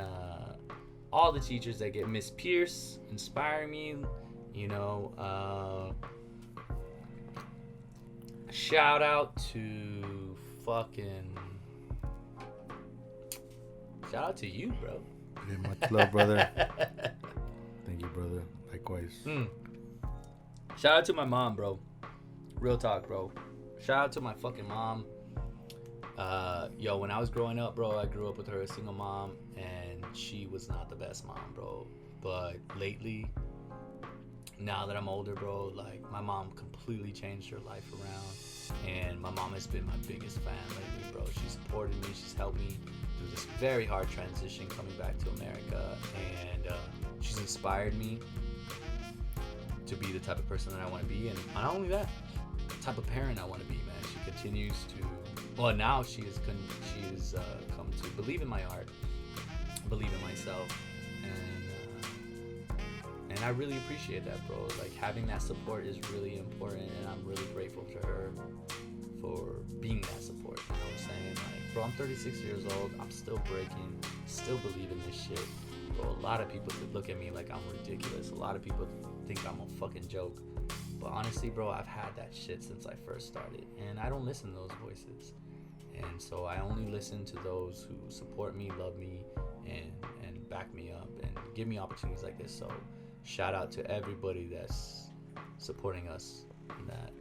B: all the teachers that get Miss Pierce inspire me. Shout out to fucking. Shout out to you, bro.
A: Yeah, much love, brother. Thank you, brother. Likewise.
B: Shout out to my mom, bro. Real talk, bro. Shout out to my fucking mom. When I was growing up, bro, I grew up with her, a single mom, and she was not the best mom, bro. But lately, now that I'm older, bro, like, my mom completely changed her life around, and my mom has been my biggest fan lately, bro. She supported me. She's helped me through this very hard transition coming back to America, and she's inspired me to be the type of person that I want to be, and not only that, the type of parent I want to be, man. She continues to, well, now she has come to believe in my art, believe in myself, and I really appreciate that, bro. Like, having that support is really important, and I'm really grateful to her for being that support. You know what I'm saying? Like, bro, I'm 36 years old. I'm still breaking, still believing this shit. Bro, a lot of people look at me like I'm ridiculous. A lot of people think I'm a fucking joke. But honestly, bro, I've had that shit since I first started, and I don't listen to those voices. And so I only listen to those who support me, love me, and back me up, and give me opportunities like this. So shout out to everybody that's supporting us that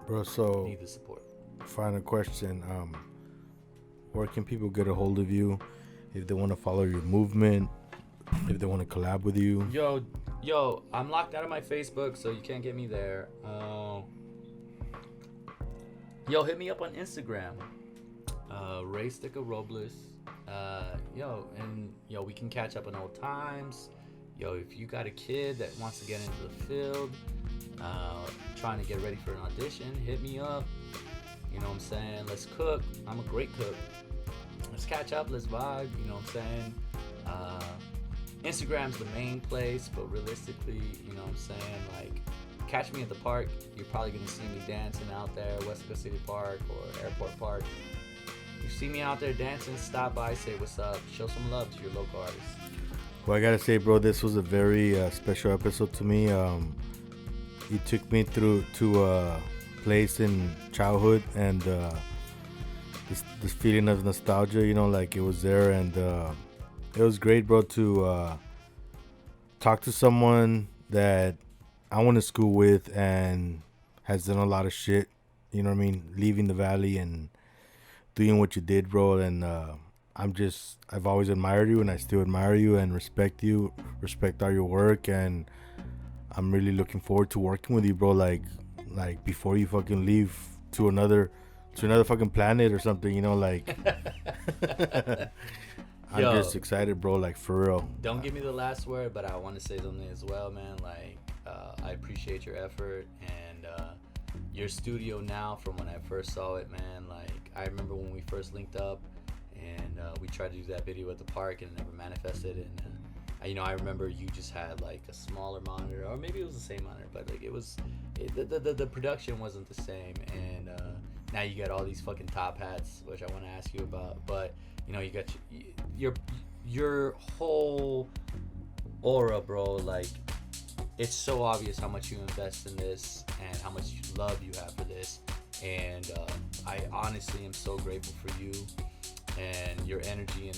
A: Bro, so
B: need the support.
A: Final question. Where can people get a hold of you if they want to follow your movement, if they want to collab with you?
B: Yo, I'm locked out of my Facebook, so you can't get me there. Hit me up on Instagram. Ray Sticker Robles. We can catch up on old times. If you got a kid that wants to get into the field, trying to get ready for an audition, hit me up. You know what I'm saying? Let's cook. I'm a great cook. Let's catch up. Let's vibe. You know what I'm saying? Instagram's the main place, but realistically, you know what I'm saying? Like, catch me at the park. You're probably going to see me dancing out there, Wesco City Park or Airport Park. You see me out there dancing, stop by, say what's up, show some love to your local artists.
A: Well, I gotta say, bro, this was a very special episode to me. You took me through to a place in childhood, and this feeling of nostalgia, you know, like it was there, and it was great, bro, to talk to someone that I went to school with and has done a lot of shit, you know what I mean, leaving the valley and doing what you did, bro. And I've always admired you, and I still admire you and respect you, respect all your work, and I'm really looking forward to working with you, bro. Like before you fucking leave to another fucking planet or something, you know, like I'm just excited, bro, like for real.
B: Don't give me the last word, but I want to say something as well, man. Like, I appreciate your effort and your studio now from when I first saw it, man. Like, I remember when we first linked up and we tried to do that video at the park and it never manifested. And, you know, I remember you just had like a smaller monitor, or maybe it was the same monitor, but like the production wasn't the same. And now you got all these fucking top hats, which I want to ask you about. But, you know, you got your whole aura, bro. Like, it's so obvious how much you invest in this and how much love you have for this. And I honestly am so grateful for you and your energy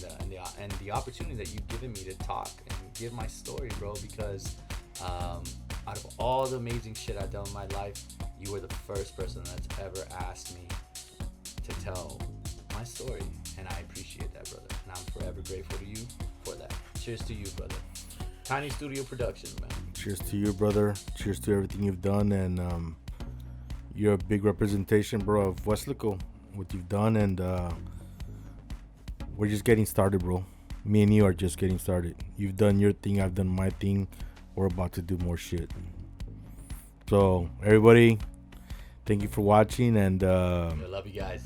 B: and the opportunity that you've given me to talk and give my story, bro. Because out of all the amazing shit I've done in my life, you were the first person that's ever asked me to tell my story, and I appreciate that, brother. And I'm forever grateful to you for that. Cheers to you, brother. Tiny Studio Productions, man.
A: Cheers to you, brother. Cheers to everything you've done, and you're a big representation, bro, of Westlaco, what you've done, and we're just getting started, bro. Me and you are just getting started. You've done your thing, I've done my thing. We're about to do more shit. So, everybody, thank you for watching, and
B: I love you guys.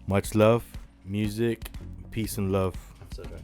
A: Much love, music, peace, and love.
B: I'm so dry.